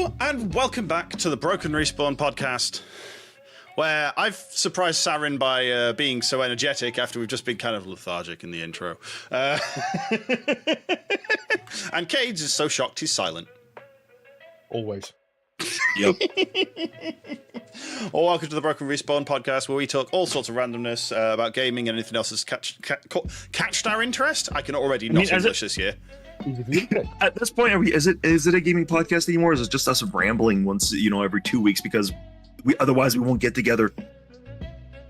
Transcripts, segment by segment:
Hello, and welcome back to the Broken Respawn podcast, where I've surprised Sarin by being so energetic after we've just been kind of lethargic in the intro. And Caedes is so shocked he's silent. Always. Yep. Well, welcome to the Broken Respawn podcast, where we talk all sorts of randomness about gaming and anything else that's catched our interest. I can already not English this year. At this point, is it a gaming podcast anymore? Or is it just us rambling once, every 2 weeks because otherwise we won't get together?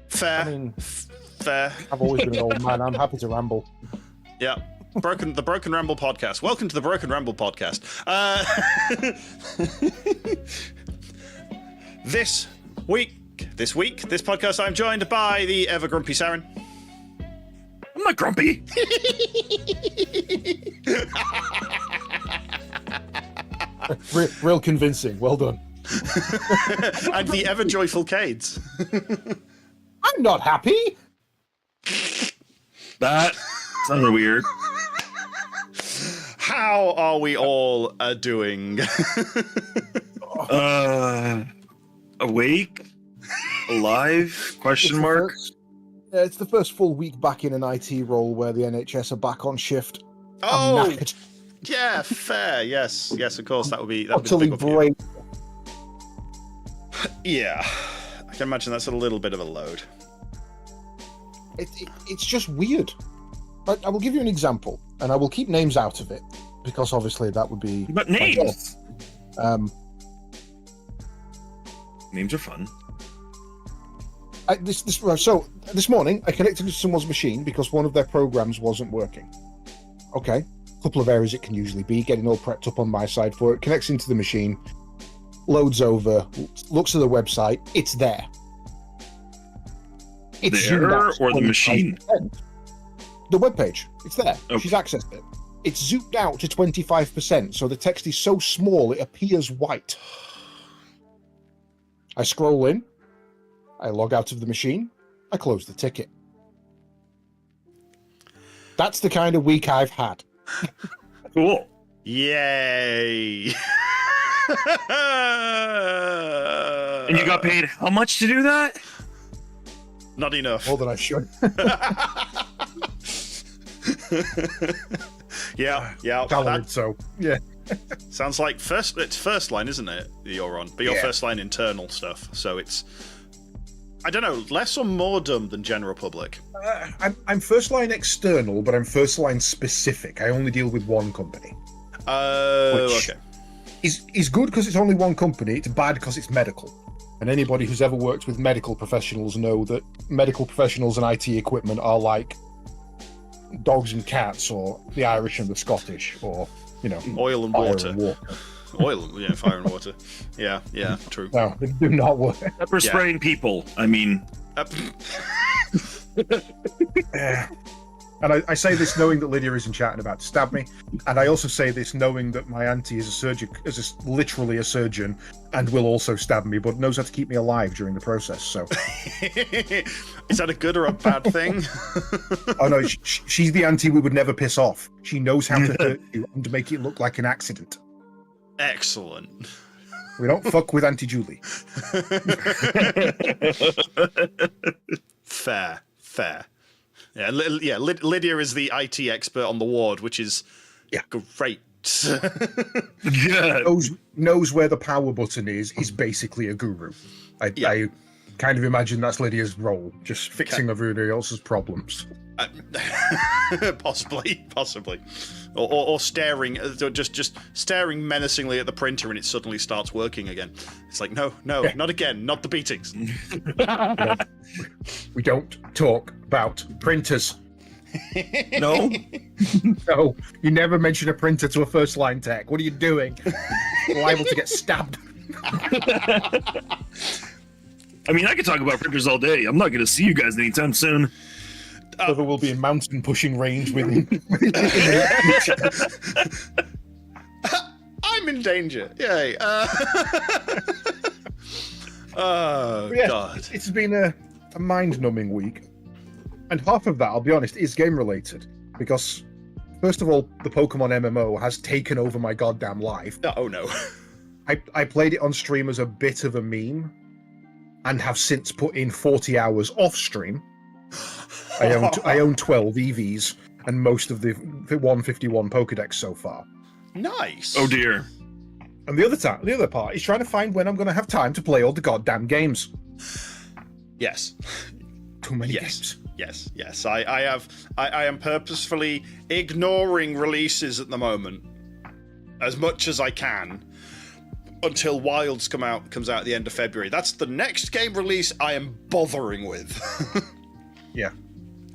Fair. I mean, fair. I've always been an old man. I'm happy to ramble. Yeah. The Broken Ramble podcast. Welcome to the Broken Ramble podcast. This podcast, I'm joined by the ever grumpy Sarin. I'm not grumpy. Real convincing. Well done. And the ever joyful Caedes. I'm not happy. That sounded weird. How are we all doing? Awake? Alive? Question mark? It's the first full week back in an IT role where the NHS are back on shift. Oh, yeah, fair. Yes, of course. That would be utterly brave. Yeah, I can imagine that's a little bit of a load. It's just weird. I will give you an example, and I will keep names out of it because obviously that would be. But names. Names are fun. So this morning I connected to someone's machine because one of their programs wasn't working. Okay, a couple of errors it can usually be, getting all prepped up on my side for it, connects into the machine, loads over, looks at the website, it's there. It's the error or the machine? The webpage, it's there. Okay. She's accessed it. It's zoomed out to 25%, so the text is so small it appears white. I scroll in, I log out of the machine, I close the ticket. That's the kind of week I've had. Cool. Yay. And you got paid how much to do that? Not enough. More than I should. Yeah. So, yeah. Sounds like it's first line, isn't it, that you're on? But you're first line internal stuff, so it's, I don't know, less or more dumb than general public? I'm first line external, but I'm first line specific. I only deal with one company. Okay. Is good because it's only one company. It's bad because it's medical. And anybody who's ever worked with medical professionals know that medical professionals and IT equipment are like dogs and cats, or the Irish and the Scottish, or, oil and fire water. And water. Fire and water. Yeah, true. No, they do not work. Pepper spraying people. I mean... And I say this knowing that Lydia isn't chatting about to stab me, and I also say this knowing that my auntie is literally a surgeon, and will also stab me, but knows how to keep me alive during the process. So, is that a good or a bad thing? Oh no, she's the auntie we would never piss off. She knows how to hurt you and to make it look like an accident. Excellent. We don't fuck with Auntie Julie. Fair. Yeah, Lydia is the IT expert on the ward, which is great. Yeah. Knows where the power button is basically a guru. I kind of imagine that's Lydia's role, just fixing everybody else's problems. Possibly. Or staring, just staring menacingly at the printer, and it suddenly starts working again. It's like, no, not again, not the beatings. We don't talk about printers. No? No, you never mention a printer to a first line tech. What are you doing? You're liable to get stabbed. I mean, I could talk about printers all day. I'm not going to see you guys anytime soon. Whether we'll be in mountain pushing range with I'm in danger. Yay. God. It's been a mind-numbing week. And half of that, I'll be honest, is game-related. Because, first of all, the Pokemon MMO has taken over my goddamn life. Oh, no. I played it on stream as a bit of a meme, and have since put in 40 hours off stream. I own 12 EVs and most of the 151 Pokedex so far. Nice. Oh dear. And the other part is trying to find when I'm going to have time to play all the goddamn games. Yes. Too many games. Yes. I am purposefully ignoring releases at the moment as much as I can until Wilds comes out at the end of February. That's the next game release I am bothering with. Yeah.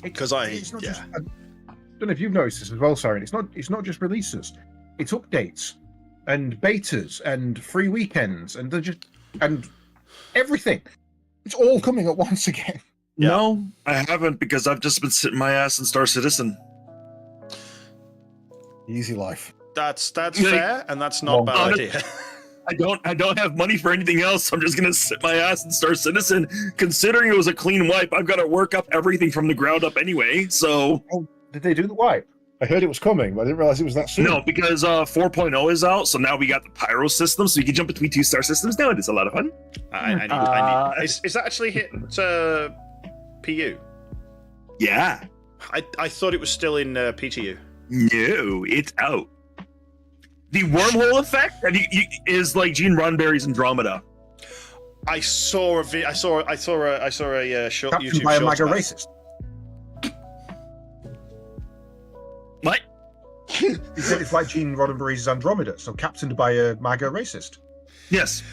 Because Just, I don't know if you've noticed this as well, Sarin. It's not just releases. It's updates and betas and free weekends and and everything. It's all coming at once again. Yeah. No, I haven't, because I've just been sitting my ass in Star Citizen. Easy life. That's fair, and that's not a bad idea. I don't have money for anything else, so I'm just gonna sit my ass in Star Citizen. Considering it was a clean wipe, I've got to work up everything from the ground up anyway. So, Did they do the wipe? I heard it was coming, but I didn't realize it was that soon. no, because 4.0 is out, so now we got the Pyro system, so you can jump between 2 star systems now, and it's a lot of fun. I need. Is that actually hit PU? Yeah. I thought it was still in PTU. No, it's out. The wormhole effect is like Gene Roddenberry's Andromeda. I saw a short Captured YouTube by a short MAGA about it. racist. What? He said it's like Gene Roddenberry's Andromeda, so captained by a MAGA racist. Yes.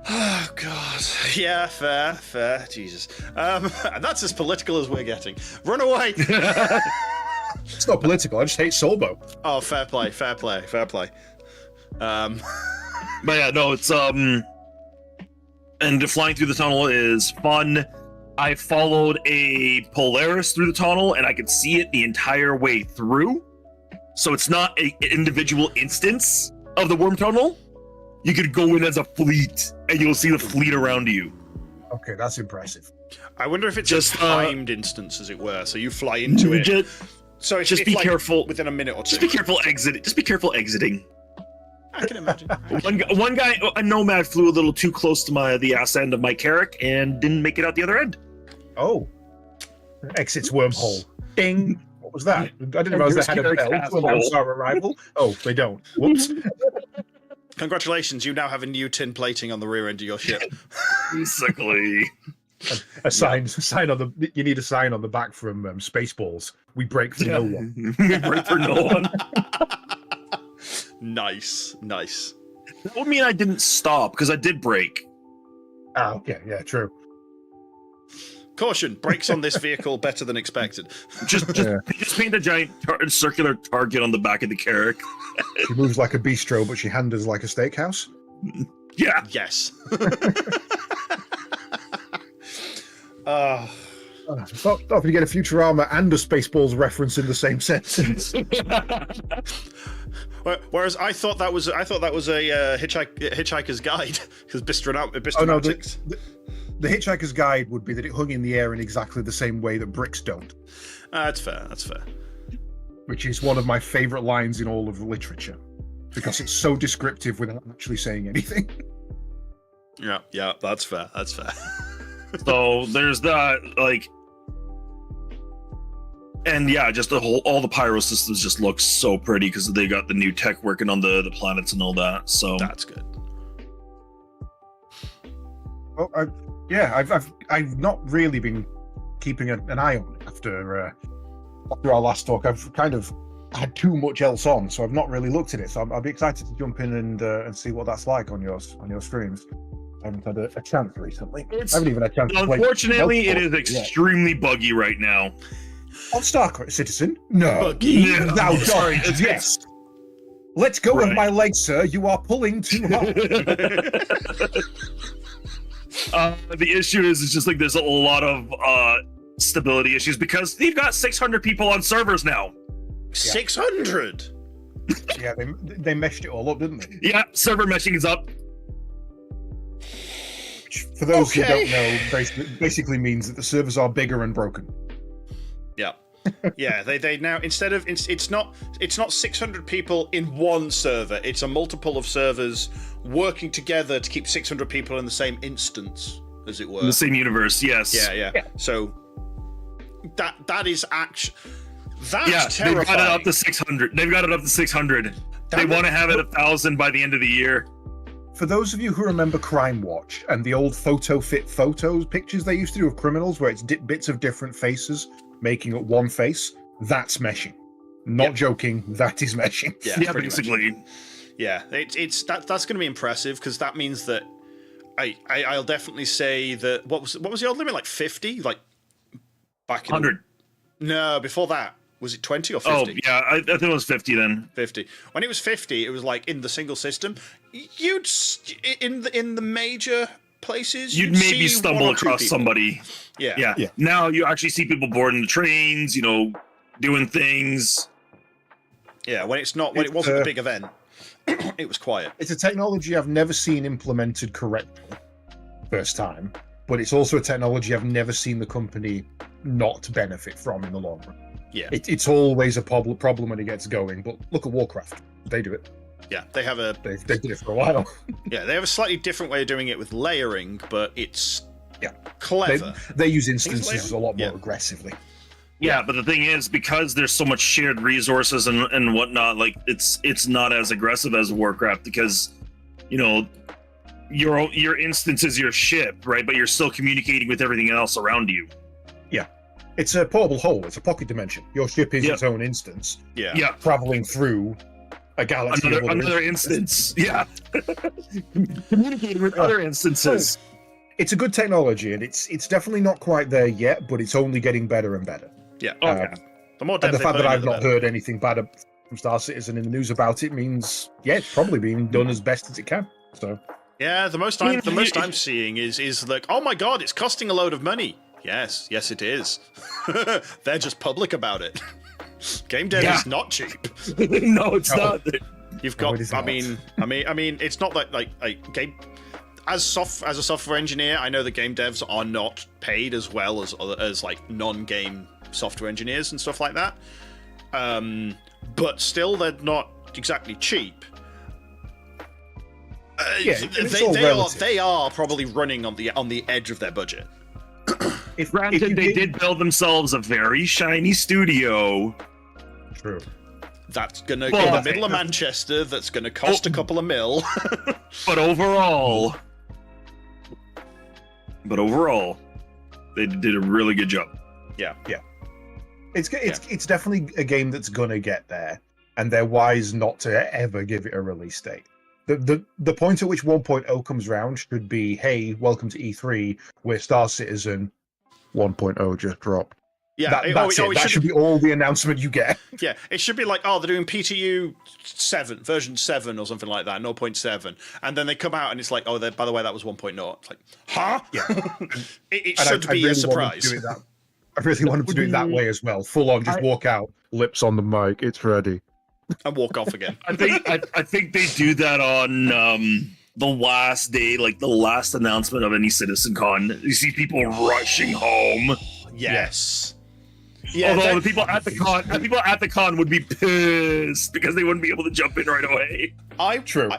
Oh God, yeah, fair, Jesus. And that's as political as we're getting. Run away. It's not political. I just hate Solbo. Oh, fair play. But yeah, no, it's and flying through the tunnel is fun. I followed a Polaris through the tunnel, and I could see it the entire way through. So it's not an individual instance of the worm tunnel. You could go in as a fleet, and you'll see the fleet around you. Okay, that's impressive. I wonder if it's Just, a timed instance, as it were. So you fly into it. So it's just be like careful within a minute or two. Just be careful exiting. I can imagine. One guy, a nomad, flew a little too close to the ass end of my Carrack and didn't make it out the other end. Oh. Exits wormhole. Ding. What was that? I didn't realize they had a bell to announce our arrival. Oh, they don't. Whoops. Congratulations, you now have a new tin plating on the rear end of your ship. Basically. A sign on the. You need a sign on the back from Spaceballs. We break for no one. We break for no one. Nice. That would mean I didn't stop, because I did break. Ah, okay, yeah, true. Caution: brakes on this vehicle better than expected. Just paint a giant circular target on the back of the Carrack. She moves like a bistro, but she handles like a steakhouse. Yeah. Yes. Thought if you get a Futurama and a Spaceballs reference in the same sentence. Whereas I thought that was a Hitchhiker's Guide, because Bistronautics. Oh no, the Hitchhiker's Guide would be that it hung in the air in exactly the same way that bricks don't. That's fair. Which is one of my favourite lines in all of literature, because it's so descriptive without actually saying anything. Yeah, that's fair. So there's that, like, and yeah, just all the pyro systems just look so pretty because they got the new tech working on the planets and all that. So that's good. Well, I've not really been keeping an eye on it after our last talk. I've kind of had too much else on, so I've not really looked at it. So I'll be excited to jump in and see what that's like on your streams. I haven't had a chance recently. I haven't even had a chance. Unfortunately, it is extremely buggy right now. On Star Citizen? No. Buggy. Now, sorry. Yes. Let's go with my legs, sir. You are pulling too hard. The issue is, it's just like there's a lot of stability issues because they've got 600 people on servers now. 600? Yeah, they meshed it all up, didn't they? Yeah, server meshing is up. For those who don't know, basically means that the servers are bigger and broken. Yeah. Yeah, they now instead of it's not 600 people in one server. It's a multiple of servers working together to keep 600 people in the same instance, as it were. In the same universe, yes. Yeah. So that is actually that's terrifying. They've got it up to 600. They want to have it 1,000 by the end of the year. For those of you who remember Crime Watch and the old photos pictures they used to do of criminals, where it's bits of different faces making up one face, that's meshing. Not joking, that is meshing. Yeah, basically. Yeah, it's that's going to be impressive, because that means that I'll definitely say that what was the old limit, like 50, like back in 100. No, before that. Was it 20 or 50? Oh, yeah, I think it was 50 then. 50. When it was 50, it was like in the single system. You'd in the major places, you'd maybe stumble across somebody. Yeah. Now you actually see people boarding the trains, doing things. Yeah, when it wasn't a big event, it was quiet. It's a technology I've never seen implemented correctly first time, but it's also a technology I've never seen the company not benefit from in the long run. Yeah, it's always a problem when it gets going. But look at Warcraft; they do it. Yeah, they have they did it for a while. Yeah, they have a slightly different way of doing it with layering, but it's clever. They use instances a lot more aggressively. Yeah, but the thing is, because there's so much shared resources and whatnot, like it's not as aggressive as Warcraft, because your instance is your ship, right? But you're still communicating with everything else around you. Yeah. It's a portable hole. It's a pocket dimension. Your ship is its own instance. Yeah. Traveling through a galaxy. Another instance. Yeah. Communicating with other instances. It's a good technology, and it's definitely not quite there yet, but it's only getting better and better. Yeah. The more and the fact that I've not heard anything bad from Star Citizen in the news about it means, it's probably being done as best as it can. So. Yeah, the most I'm seeing is like, oh my god, it's costing a load of money. Yes, it is. They're just public about it. Game dev is not cheap. No, it's not. You've got. I mean, it's not that like game. As a software engineer, I know that game devs are not paid as well as like non-game software engineers and stuff like that. But still, they're not exactly cheap. They are probably running on the edge of their budget. Granted, they did build themselves a very shiny studio. True. That's gonna go in the middle of Manchester. That's gonna cost a couple of mil. But overall, they did a really good job. Yeah. It's definitely a game that's gonna get there, and they're wise not to ever give it a release date. The point at which 1.0 comes round should be, hey, welcome to E3, where Star Citizen 1.0 just dropped. Yeah, that should be all the announcement you get. Yeah, it should be like, they're doing PTU 7, version 7 or something like that, 0.7. And then they come out and it's like, by the way, that was 1.0. It's like, huh? Yeah. it should be a surprise. I really wanted to do it that way as well. Full on, just walk out, lips on the mic, it's ready. And walk off again. I think they do that on the last day, like the last announcement of any CitizenCon. You see people rushing home. Yes. Yeah, although the people at the con would be pissed because they wouldn't be able to jump in right away. True.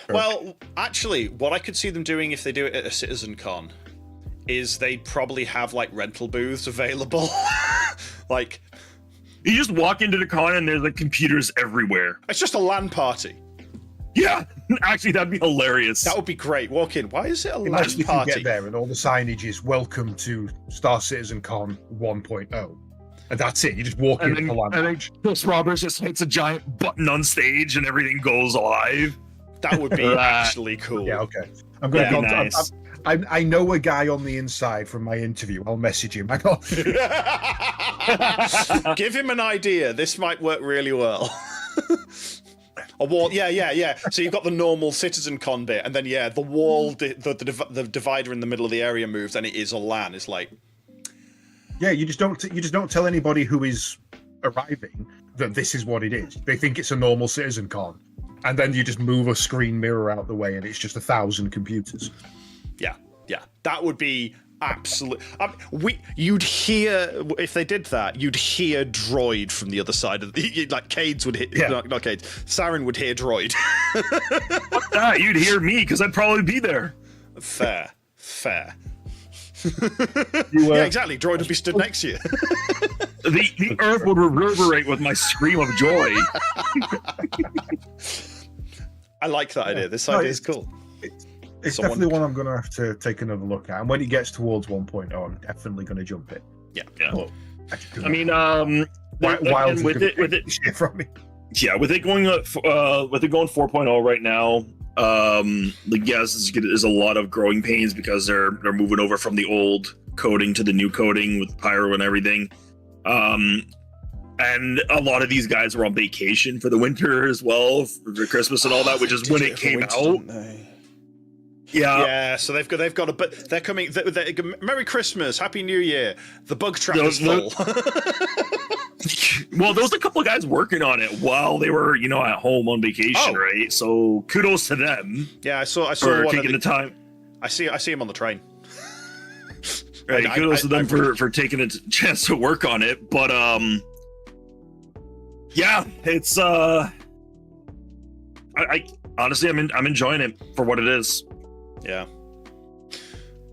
Well, actually, what I could see them doing if they do it at a CitizenCon is they'd probably have like rental booths available. Like, you just walk into the con and there's like computers everywhere. It's just a LAN party. Yeah, actually, that'd be hilarious. That would be great. Walk in. Why is it a LAN party? Imagine if you get there and all the signage is "Welcome to Star Citizen Con 1.0," and that's it. You just walk in the LAN. And then Chris Roberts just hits a giant button on stage and everything goes live. That would be actually cool. Yeah, okay. I'm going to contact. Nice. I know a guy on the inside from my interview. I'll message him. Give him an idea. This might work really well. A wall, yeah. So you've got the normal CitizenCon bit, and then the wall, the divider in the middle of the area moves, and it is a LAN. It's like, you just don't tell anybody who is arriving that this is what it is. They think it's a normal CitizenCon, and then you just move a screen mirror out the way, and it's just 1,000 computers. Yeah, that would be Absolutely. You'd hear, if they did that, you'd hear Droid from the other side of the, like Caedes would hear, not Caedes, Sarin would hear Droid. Fuck that, you'd hear me because I'd probably be there. Fair. Yeah, exactly. Droid would be stood next to you. The earth would reverberate with my scream of joy. I like that idea. This idea is cool. It's definitely one I'm going to have to take another look at. And when it gets towards 1.0, I'm definitely going to jump it. Yeah. But I mean, Wilds with it shit from me. Yeah, with it going 4.0 right now, like yes, there's a lot of growing pains because they're moving over from the old coding to the new coding with pyro and everything. And a lot of these guys were on vacation for the winter as well, for Christmas and all that, which is when it came out. Yeah, so they've got a but they're coming. Merry Christmas, Happy New Year. The bug trap is full. Well, there was a couple of guys working on it while they were, at home on vacation, right? So kudos to them. Yeah, I saw for one taking the time. I see him on the train. Right, kudos to them for taking a chance to work on it. But yeah, it's I honestly I'm enjoying it for what it is. Yeah.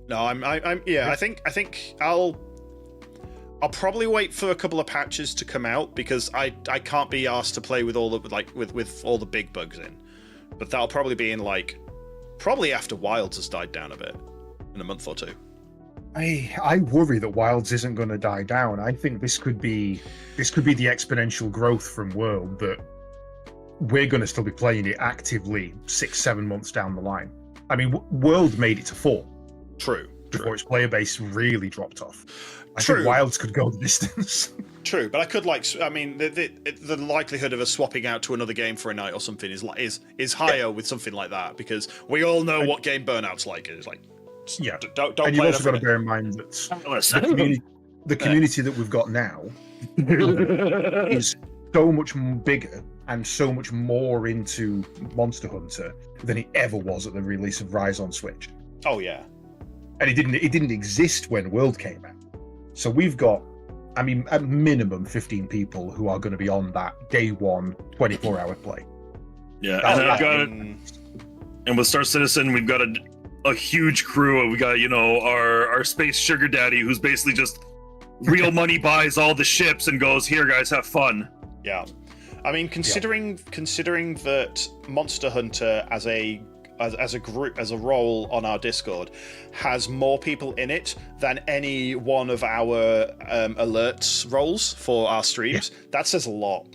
No, I think I'll probably wait for a couple of patches to come out because I can't be asked to play with all the with all the big bugs in. But that'll probably be in probably after Wilds has died down a bit, in a month or two. I worry that Wilds isn't going to die down. I think this could be the exponential growth from World that we're going to still be playing it actively 6-7 months down the line. I mean, World made it to 4. True. Before its player base really dropped off. I think Wilds could go the distance. True, but I could the likelihood of us swapping out to another game for a night or something is higher with something like that because we all know what game burnout's like. It's like don't and you've also got to bear in mind that the community that we've got now is so much bigger and so much more into Monster Hunter than it ever was at the release of Rise on Switch. Oh yeah. And it didn't exist when World came out. So we've got, I mean, at minimum 15 people who are going to be on that day one 24-hour play. Yeah, and with Star Citizen, we've got a huge crew. We got, our space sugar daddy who's basically just real money buys all the ships and goes, "Here, guys, have fun." Yeah. I mean, considering that Monster Hunter as a group, as a role on our Discord, has more people in it than any one of our alerts roles for our streams, that says a lot.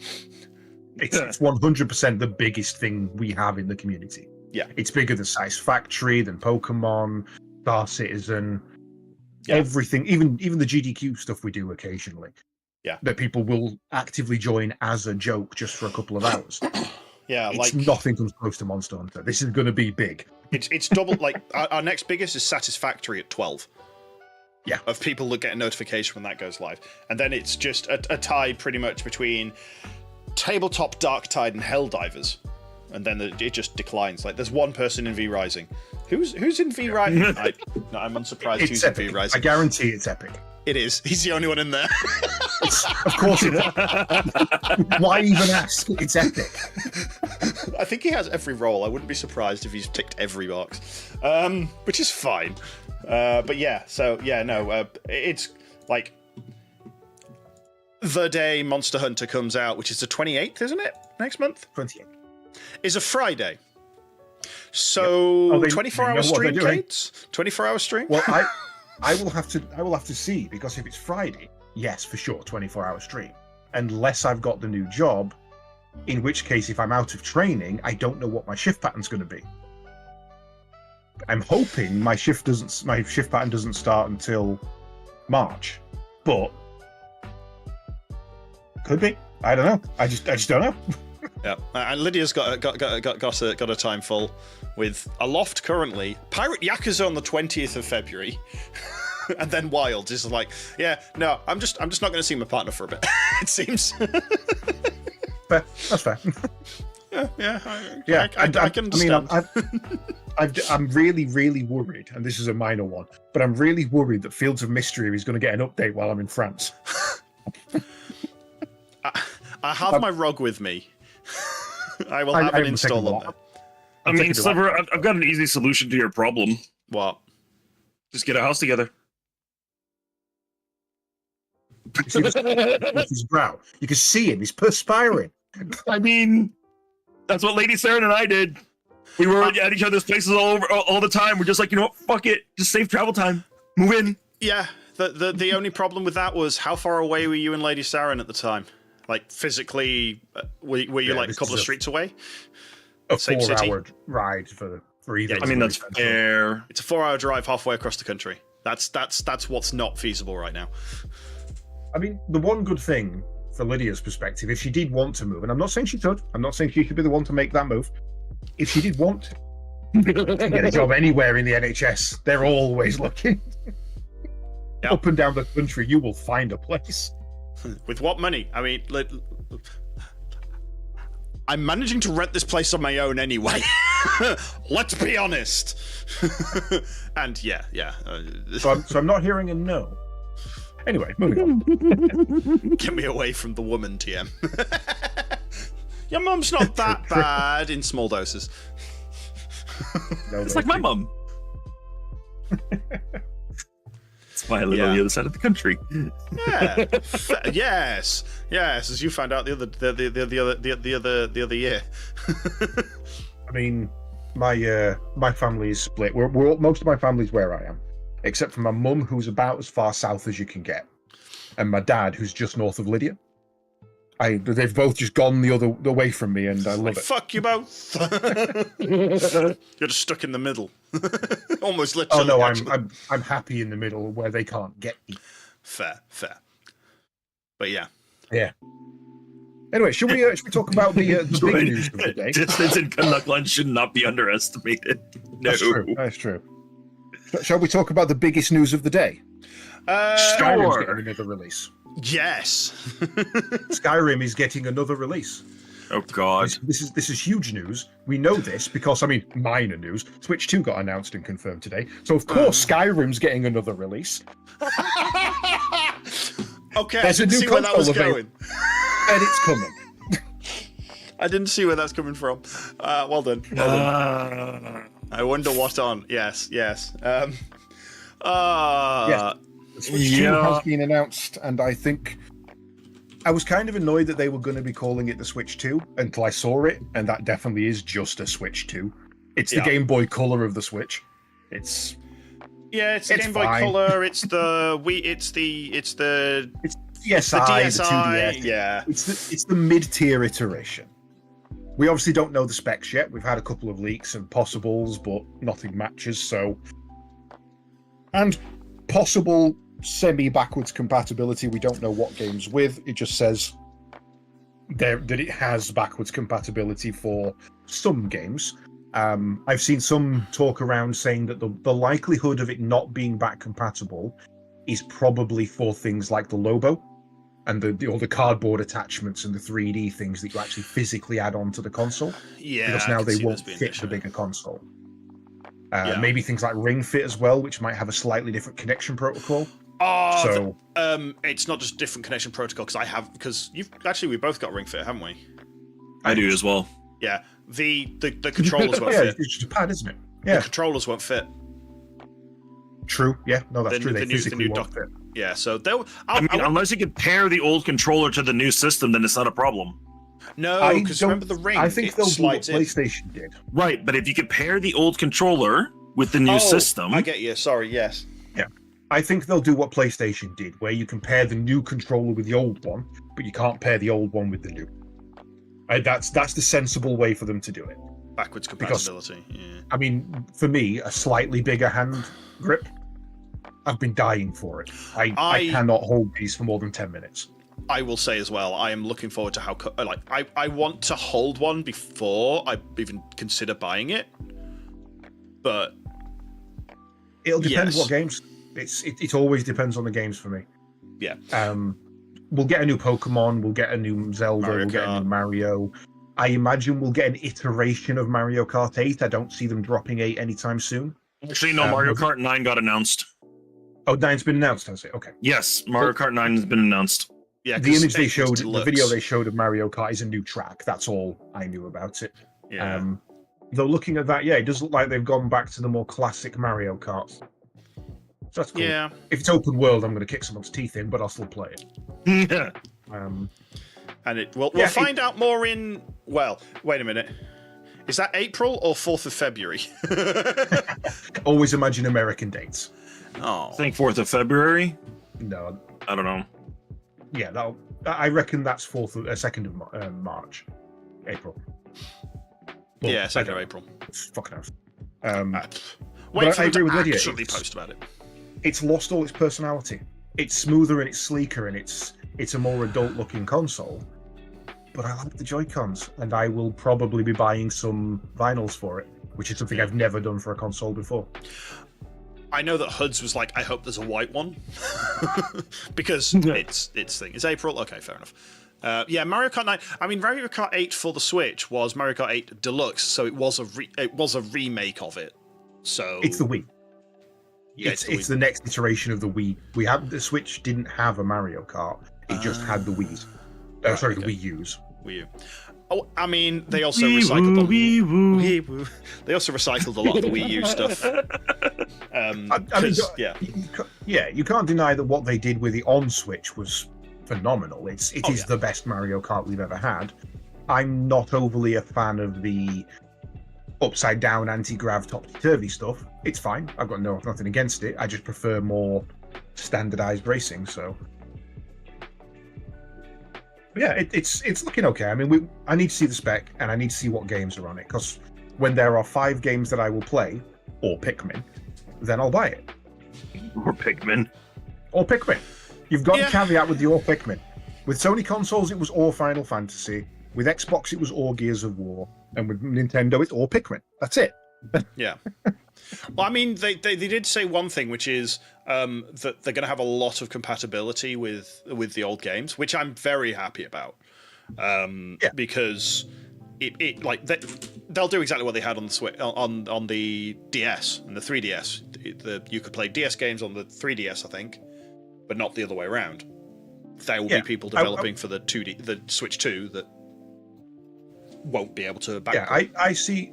It's 100% the biggest thing we have in the community. Yeah. It's bigger than Size Factory, than Pokemon, Star Citizen, everything, even the GDQ stuff we do occasionally. Yeah. That people will actively join as a joke just for a couple of hours. Yeah, nothing comes close to Monster Hunter. This is going to be big. It's double. Our next biggest is Satisfactory at 12. Yeah, of people that get a notification when that goes live, and then it's just a tie pretty much between Tabletop Darktide and Helldivers, and then it just declines. Like there's one person in V Rising. Who's in V Rising? I'm unsurprised who's in V Rising. I guarantee it's epic. It is. He's the only one in there. Of course it is. Why even ask? It's epic. I think he has every role. I wouldn't be surprised if he's ticked every box, which is fine. But yeah, so yeah, no, it's like the day Monster Hunter comes out, which is the 28th, isn't it? Next month? 28th. Is a Friday. So 24-hour stream, Caedes? 24-hour stream? Well, I will have to see, because if it's Friday, yes, for sure, 24-hour stream. Unless I've got the new job, in which case, if I'm out of training, I don't know what my shift pattern's going to be. I'm hoping my shift pattern doesn't start until March, but could be. I don't know. I just don't know. Yeah, and Lydia's got a time full with Aloft currently, Pirate Yakuza on the 20th of February, and then Wilds is like, yeah, no, I'm just not going to see my partner for a bit. It seems. Fair. That's fair. I can understand. I'm really, really worried, and this is a minor one, but I'm really worried that Fields of Mystery is going to get an update while I'm in France. I have my ROG with me. I will have it installed on there. I mean, Sliver, I've got an easy solution to your problem. What? Just get a house together. His brow. You can see him. He's perspiring. I mean, that's what Lady Sarin and I did. We were at each other's places all the time. We're just like, you know what? Fuck it. Just save travel time. Move in. Yeah. The only problem with that was how far away were you and Lady Sarin at the time? Like physically, were you like a couple of streets away? A 4-hour ride for either. I mean, that's fair. It's a 4-hour drive halfway across the country. That's what's not feasible right now. I mean, the one good thing for Lydia's perspective, if she did want to move, and I'm not saying she should, I'm not saying she should be the one to make that move. If she did want to get a job anywhere in the NHS, they're always looking. Yep. Up and down the country, you will find a place. With what money? I mean, I'm managing to rent this place on my own anyway. Let's be honest. And yeah. So I'm not hearing a no. Anyway, moving on. Get me away from the woman, TM. Your mum's not that bad in small doses. It's like my mum. It's why I live on the other side of the country. Yeah. Yes. As you found out the other year. I mean, my family is split. We're most of my family's where I am, except for my mum, who's about as far south as you can get, and my dad, who's just north of Lydia. They've both just gone the way from me, and I love it. Fuck you both. You're just stuck in the middle. Almost literally. Oh no, I'm happy in the middle where they can't get me. Fair. But yeah. Anyway, should we talk about the big news of the day? Distance in Canuckland should not be underestimated. No. That's true. Shall we talk about the biggest news of the day? Skyrim's getting another release. Yes. Skyrim is getting another release. Oh god. This is huge news. We know this because, I mean, minor news. Switch 2 got announced and confirmed today. So of course Skyrim's getting another release. Okay, I didn't see where that was going. And it's coming. I didn't see where that's coming from. Well done. I wonder what on. Yes. Yes. Switch 2 has been announced, and I think I was kind of annoyed that they were going to be calling it the Switch 2 until I saw it, and that definitely is just a Switch 2. It's the Game Boy Color of the Switch. It's the Game Boy Color. It's the DSi, the 2DS. Yeah, it's the mid-tier iteration. We obviously don't know the specs yet. We've had a couple of leaks and possibles, but nothing matches. And possible semi-backwards compatibility. We don't know what games with. It just says that it has backwards compatibility for some games. I've seen some talk around saying that the likelihood of it not being back compatible is probably for things like the Lobo and all the cardboard attachments and the 3D things that you actually physically add onto the console. Yeah, because now they won't fit the bigger console. Maybe things like Ring Fit as well, which might have a slightly different connection protocol. It's not just different connection protocol because we both got Ring Fit, haven't we? I do as well. Yeah, the controllers won't fit. It's just a pad, isn't it? Yeah, the controllers won't fit. True. Yeah, no, that's true. They physically won't fit. Yeah, so unless you can pair the old controller to the new system, then it's not a problem. No, because remember the Ring. I think they'll do what PlayStation did. Right, but if you could pair the old controller with the new system, I get you. Sorry. Yes. Yeah. I think they'll do what PlayStation did, where you can pair the new controller with the old one, but you can't pair the old one with the new. That's the sensible way for them to do it. Backwards compatibility. Yeah. I mean, for me, a slightly bigger hand grip, I've been dying for it. I cannot hold these for more than 10 minutes. I will say as well, I am looking forward to how I want to hold one before I even consider buying it, but it'll depend what games. It always depends on the games for me. Yeah. We'll get a new Pokemon, we'll get a new Zelda, we'll get a new Mario. I imagine we'll get an iteration of Mario Kart 8. I don't see them dropping 8 anytime soon. Actually, no, Mario Kart 9 got announced. Oh, 9's been announced, has it? Okay. Yes, Mario Kart 9 has been announced. Yeah, The image they 8 was showed, the deluxe. video they showed of Mario Kart is a new track. That's all I knew about it. Yeah. Though looking at that, yeah, it does look like they've gone back to the more classic Mario Kart. So that's cool. Yeah. If it's open world, I'm going to kick someone's teeth in, but I'll still play it. And we'll find out more in. Well, wait a minute. Is that April or 4th of February? Always imagine American dates. Oh, I think 4th of February. No, I don't know. yeah, I reckon that's 2nd of March, April. Well, yeah, 2nd I of don't- April. Fucking hell. Wait for I them agree to with Lydia. actually post about it. It's lost all its personality. It's smoother and it's sleeker and it's a more adult-looking console. But I like the Joy-Cons, and I will probably be buying some vinyls for it, which is something I've never done for a console before. I know that Huds was like, I hope there's a white one. Because its thing. It's April? Okay, fair enough. Yeah, Mario Kart 9. I mean, Mario Kart 8 for the Switch was Mario Kart 8 Deluxe, so it was a remake of it. So It's the Wii. Yeah, it's the next iteration of the Wii. The Switch didn't have a Mario Kart. It just had the Wii's. Right, Sorry, okay. the Wii U's. Wii U. Oh, I mean, they also Wii recycled woo, Wii woo. Wii Woo. They also recycled a lot of the Wii U stuff. I mean, 'Cause, yeah, you can't deny that what they did with the on Switch was phenomenal. It is the best Mario Kart we've ever had. I'm not overly a fan of the upside down anti-grav topsy-turvy stuff. It's fine. I've got nothing against it. I just prefer more standardized racing. So but yeah, it's looking okay. I mean, I need to see the spec and I need to see what games are on it, because when there are 5 games that I will play, or Pikmin, then I'll buy it. Or Pikmin. Or Pikmin. You've got Yeah. to caveat with the or Pikmin. With Sony consoles, it was or Final Fantasy. With Xbox, it was or Gears of War. And with Nintendo, it's or Pikmin. That's it. yeah. Well, I mean, they did say one thing, which is that they're going to have a lot of compatibility with the old games, which I'm very happy about. Because it like they'll do exactly what they had on the Switch, on the DS and the 3DS. You could play DS games on the 3DS, I think, but not the other way around. There will be people developing for the Switch 2 that won't be able to back. Yeah,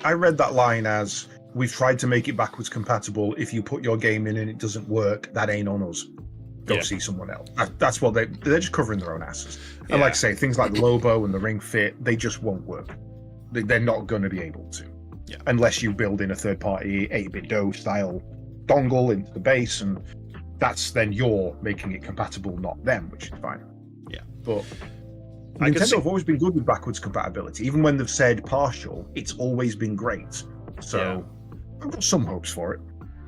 I read that line as, we've tried to make it backwards compatible. If you put your game in and it doesn't work, that ain't on us. Go see someone else. That's what they're just covering their own asses. And like I say, things like the Lobo and the Ring Fit, they just won't work. They're not going to be able to. Yeah. Unless you build in a third-party 8-bit DOE style dongle into the base, and that's then you're making it compatible, not them, which is fine. Yeah. But Nintendo have always been good with backwards compatibility. Even when they've said partial, it's always been great. So I've got some hopes for it.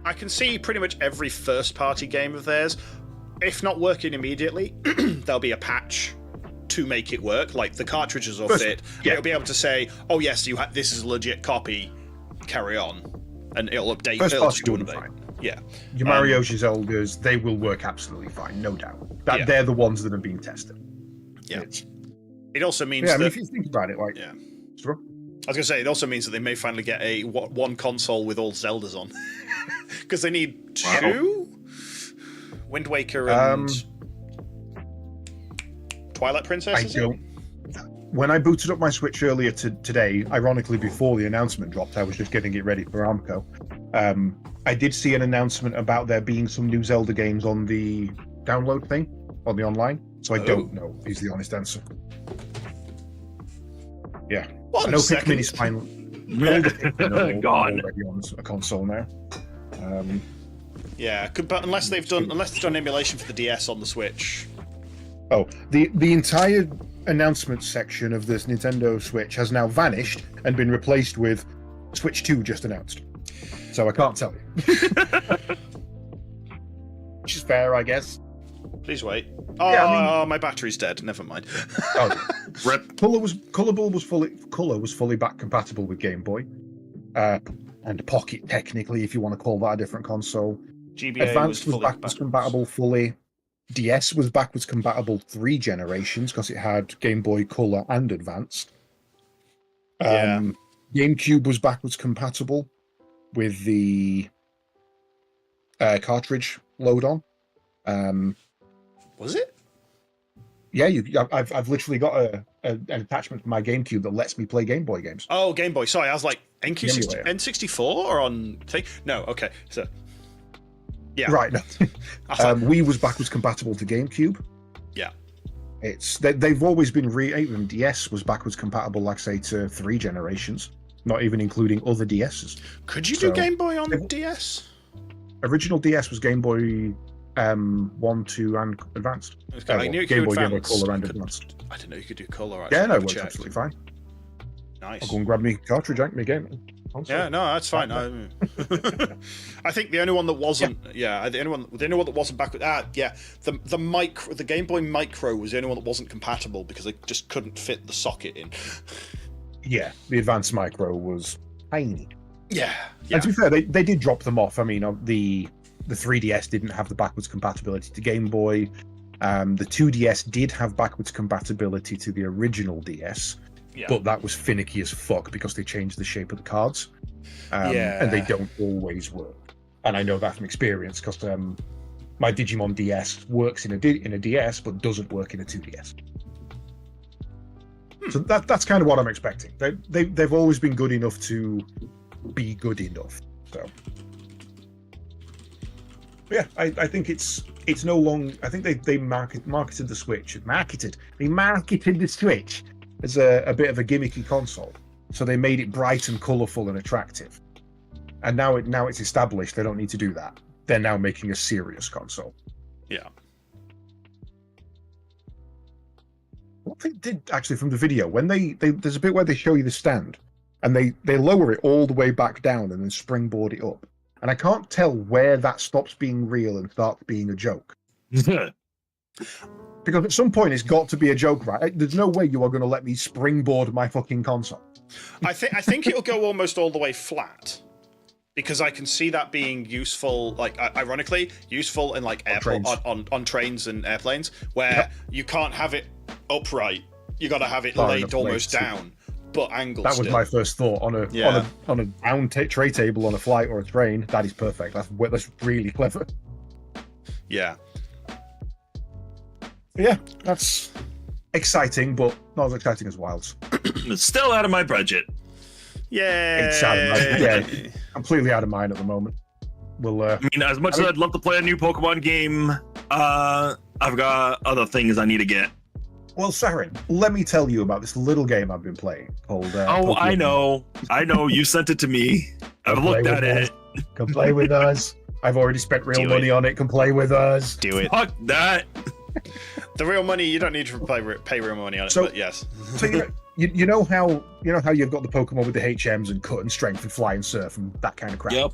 I can see pretty much every first-party game of theirs, if not working immediately, there'll be a patch to make it work. Like the cartridges will fit. Yeah. It'll be able to say, "Oh yes, this is a legit copy. Carry on," and it'll update. First it'll party do an doing update. fine. Yeah. Your Mario's, your Zeldas, they will work absolutely fine, no doubt. They're the ones that are being tested. Yeah. It also means I that mean, if you think about it, like I was gonna say, it also means that they may finally get a one console with all Zeldas on, because they need 2. Wind Waker and Twilight Princess. When I booted up my Switch earlier today, ironically before the announcement dropped, I was just getting it ready for Armco. I did see an announcement about there being some new Zelda games on the download thing, on the online. So I don't know, is the honest answer. Yeah. I know Pikmin is finally gone already on a console now. But unless they've done emulation for the DS on the Switch. Oh, the entire announcement section of this Nintendo Switch has now vanished and been replaced with Switch 2 just announced. So I can't tell you. Which is fair, I guess. Please wait. Oh, my battery's dead. Never mind. Rip. Color was fully back compatible with Game Boy, and Pocket technically, if you want to call that a different console. GBA Advanced was fully backwards compatible fully. DS was backwards compatible 3 generations because it had Game Boy Color and Advanced. GameCube was backwards compatible with the cartridge load on. Was it? Yeah, I've literally got an attachment to my GameCube that lets me play Game Boy games. Oh, Game Boy. Sorry, I was like N64 or on thing. No, okay. So yeah, right. No. Wii was backwards compatible to GameCube. Yeah, they've always been even DS was backwards compatible, like say, to 3 generations, not even including other DSs. Could you do Game Boy on DS? Original DS was Game Boy 1, 2, and Advanced. I knew Game Boy Color and Advanced. I didn't know you could do color. Actually. Yeah, no, it works absolutely fine. Nice. I'll go and grab me cartridge, me game. Yeah, no, that's fine. I think the only one that wasn't, the only one that wasn't backward. The Game Boy Micro was the only one that wasn't compatible because it just couldn't fit the socket in. Yeah, the Advanced Micro was tiny. Yeah. And to be fair, they did drop them off. I mean, the 3DS didn't have the backwards compatibility to Game Boy. The 2DS did have backwards compatibility to the original DS, but that was finicky as fuck because they changed the shape of the cards, and they don't always work. And I know that from experience because my Digimon DS works in a DS but doesn't work in a 2DS. So that's kind of what I'm expecting. They've always been good enough to be good enough. So yeah, I think it's no long. I think they marketed the Switch. They marketed the Switch as a bit of a gimmicky console. So they made it bright and colourful and attractive. And now it's established they don't need to do that. They're now making a serious console. Yeah. What they did actually from the video, when there's a bit where they show you the stand and they lower it all the way back down and then springboard it up. And I can't tell where that stops being real and starts being a joke. Because at some point it's got to be a joke, right? There's no way you are going to let me springboard my fucking console. I think it'll go almost all the way flat. Because I can see that being useful, like ironically, useful in like on trains and airplanes, where you can't have it upright. You got to have it laid almost down, but angled. That was my first thought on a round tray table on a flight or a train. That is perfect. That's really clever. Yeah. Yeah, that's exciting, but not as exciting as Wilds. It's still out of my budget. Yeah, it's out of completely out of mine at the moment. I mean, as much as I'd love to play a new Pokemon game, I've got other things I need to get. Well, Sarin, let me tell you about this little game I've been playing called. Pokemon. I know. You sent it to me. I've looked at it. Come play with us. I've already spent real money on it. Come play with us. Do it. Fuck that. The real money, you don't need to pay real money on it, but yes. So you know how you've got the Pokemon with the HMs and cut and strength and fly and surf and that kind of crap. Yep.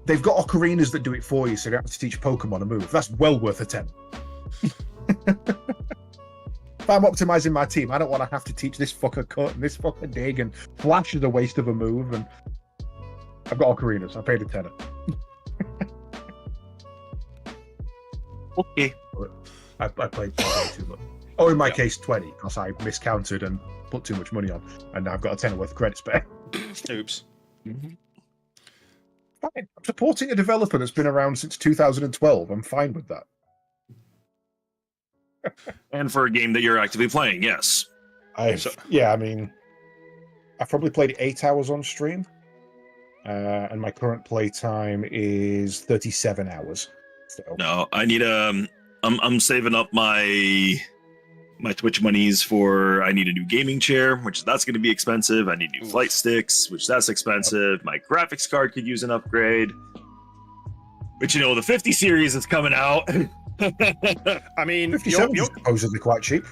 They've got ocarinas that do it for you, so you don't have to teach Pokemon a move. That's well worth a 10. If I'm optimizing my team, I don't want to have to teach this fucker cut and this fucker dig, and flash is a waste of a move. And I've got ocarinas. I paid a 10. Okay. I played too much. Or in my case, 20, because I miscounted and put too much money on, and now I've got a 10 worth of credit spare. Oops. Fine. I'm supporting a developer that's been around since 2012. I'm fine with that. And for a game that you're actively playing, yes. I mean, I've probably played 8 hours on stream, and my current play time is 37 hours. So. No, I need I'm saving up my Twitch monies for. I need a new gaming chair, which that's going to be expensive. I need new flight sticks, which that's expensive. My graphics card could use an upgrade. But the 50 series is coming out. I mean, 57 is supposedly quite cheap.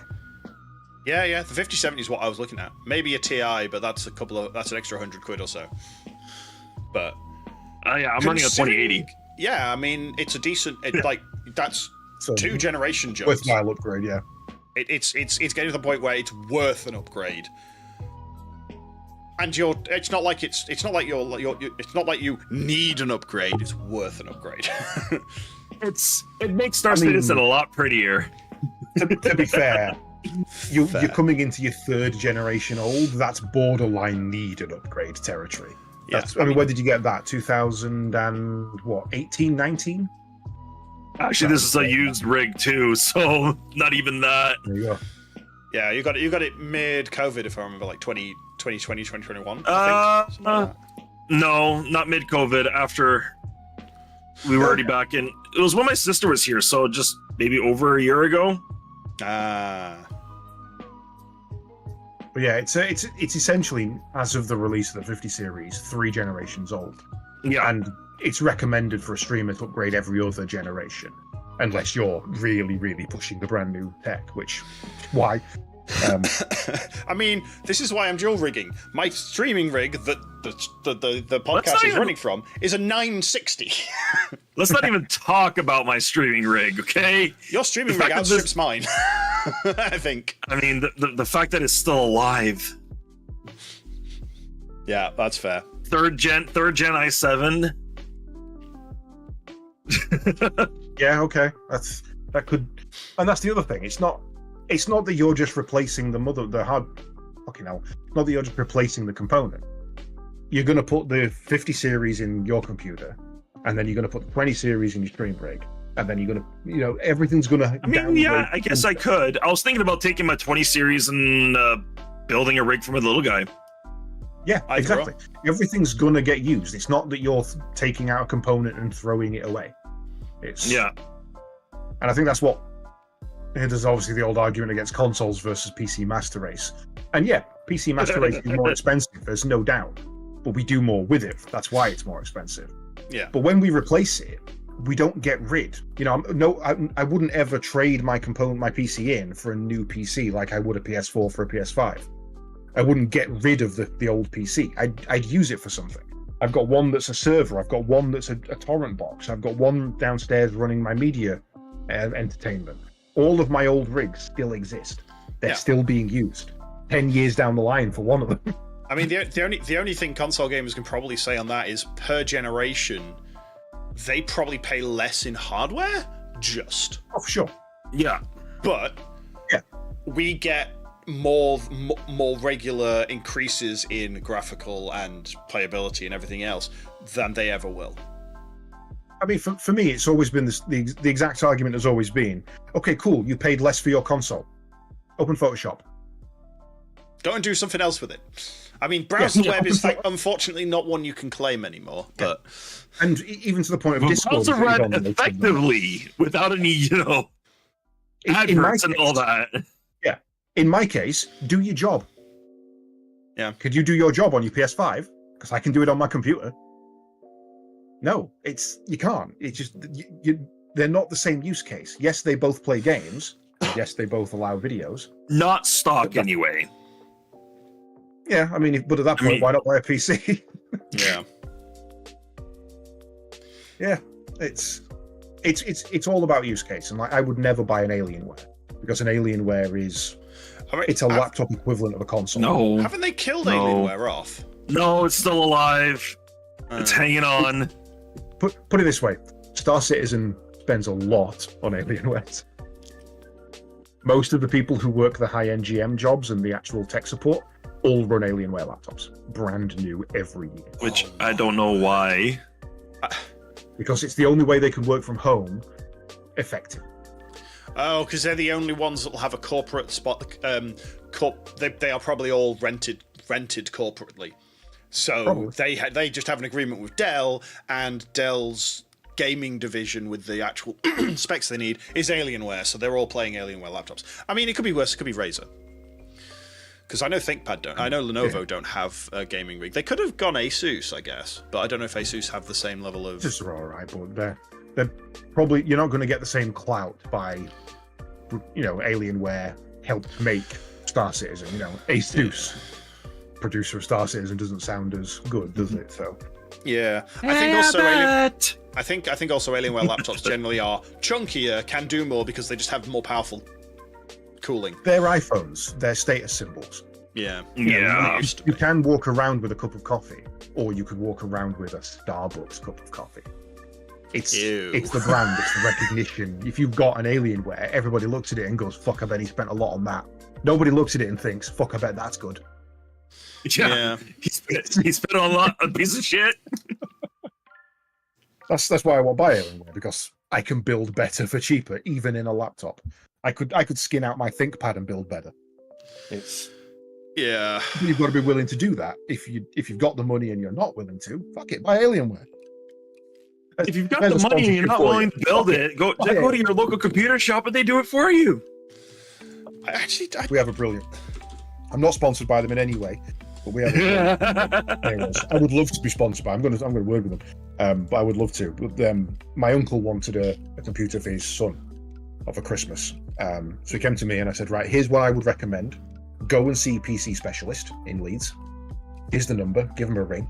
Yeah, the 5070 is what I was looking at. Maybe a TI, but that's an extra 100 quid or so. But I'm running a 2080. Yeah, I mean, it's a decent. That's so 2 generation jumps. Worthwhile upgrade, yeah. It's getting to the point where it's worth an upgrade. And it's not like you need an upgrade. It's worth an upgrade. It makes Star Citizen a lot prettier. To be fair, you're Fair. coming into your 3rd generation old. That's borderline need an upgrade territory. Yeah, I mean, when did you get that? 2000 and what? 18, 19? Actually, this is a used rig too, so not even that. There you go. Yeah, you got it mid-COVID, if I remember, like 2020, 2021. No, not mid-COVID. After we were already back in. It was when my sister was here, so just maybe over a year ago. Ah. But yeah, it's essentially, as of the release of the 50 series, 3 generations old. Yeah. And it's recommended for a streamer to upgrade every other generation, unless you're really, really pushing the brand new tech, which, why? I mean, this is why I'm dual rigging. My streaming rig that the podcast is running from is a 960. Let's not even talk about my streaming rig, okay? Your streaming rig outstrips mine, I think. I mean, the fact that it's still alive. Yeah, that's fair. Third gen i7. Yeah, okay. That could, and that's the other thing. It's not that you're just replacing the hard. Fucking hell. Not that you're just replacing the component. You're going to put the 50 series in your computer, and then you're going to put the 20 series in your stream rig, and then you're going to, everything's going to. I mean, yeah, I guess I could. I was thinking about taking my 20 series and building a rig for my little guy. Yeah, exactly. Everything's going to get used. It's not that you're taking out a component and throwing it away. It's Yeah. And I think that's what. There's obviously the old argument against consoles versus PC Master Race. And yeah, PC Master Race is more expensive, there's no doubt. But we do more with it. That's why it's more expensive. Yeah. But when we replace it, we don't get rid. I wouldn't ever trade my PC in for a new PC like I would a PS4 for a PS5. I wouldn't get rid of the old PC. I'd use it for something. I've got one that's a server. I've got one that's a torrent box. I've got one downstairs running my media entertainment. All of my old rigs still exist. They're still being used. 10 years down the line for one of them. I mean, the only thing console gamers can probably say on that is per generation, they probably pay less in hardware. Just. Oh, for sure. Yeah. But we get more regular increases in graphical and playability and everything else than they ever will. I mean, for me, it's always been the exact argument has always been, okay, cool, you paid less for your console. Open Photoshop. Go and do something else with it. I mean, browser web is unfortunately not one you can claim anymore. But and even to the point of Discord. Browser web effectively without any, adverts and all that. Yeah. In my case, do your job. Yeah. Could you do your job on your PS5? Because I can do it on my computer. No, you can't. It's just they're not the same use case. Yes, they both play games. Yes, they both allow videos. Not stock anyway. Yeah, I mean, but at that point, why not buy a PC? Yeah. Yeah, it's all about use case, and I would never buy an Alienware because an Alienware it's a laptop equivalent of a console. No, haven't they killed Alienware off? No, it's still alive. It's hanging on. Put it this way: Star Citizen spends a lot on Alienware. Most of the people who work the high-end GM jobs and the actual tech support all run Alienware laptops, brand new every year. Which I don't know why. Because it's the only way they can work from home effectively. Oh, because they're the only ones that will have a corporate spot. They are probably all rented corporately. So they just have an agreement with Dell, and Dell's gaming division with the actual specs they need is Alienware, so they're all playing Alienware laptops. I mean, it could be worse. It could be Razer. Because I know ThinkPad don't. I know Lenovo don't have a gaming rig. They could have gone Asus, I guess, but I don't know if Asus have the same level of. Just are all right, but they're probably you're not going to get the same clout by, Alienware helped make Star Citizen. Asus, producer of Star Citizen, doesn't sound as good, does it? So. Yeah, I think also Alienware laptops generally are chunkier, can do more because they just have more powerful cooling. They're iPhones. They're status symbols. Yeah. You can walk around with a cup of coffee, or you could walk around with a Starbucks cup of coffee. It's Ew. it's the brand, it's the recognition. If you've got an Alienware, everybody looks at it and goes, "Fuck, I bet he spent a lot on that." Nobody looks at it and thinks, "Fuck, I bet that's good." Yeah. He spent a lot on a piece of shit. That's why I won't buy Alienware, because I can build better for cheaper, even in a laptop. I could skin out my ThinkPad and build better. It's Yeah. You've got to be willing to do that. If you've got the money and you're not willing to, fuck it, buy Alienware. If you've got the money and you're not willing to build it, go to your local computer shop and they do it for you. We have a brilliant. I'm not sponsored by them in any way, but we have. I would love to be sponsored by. I'm going to work with them, but I would love to. But, my uncle wanted a computer for his son for Christmas, so he came to me and I said, right, here's what I would recommend. Go and see a PC specialist in Leeds. Here's the number. Give him a ring.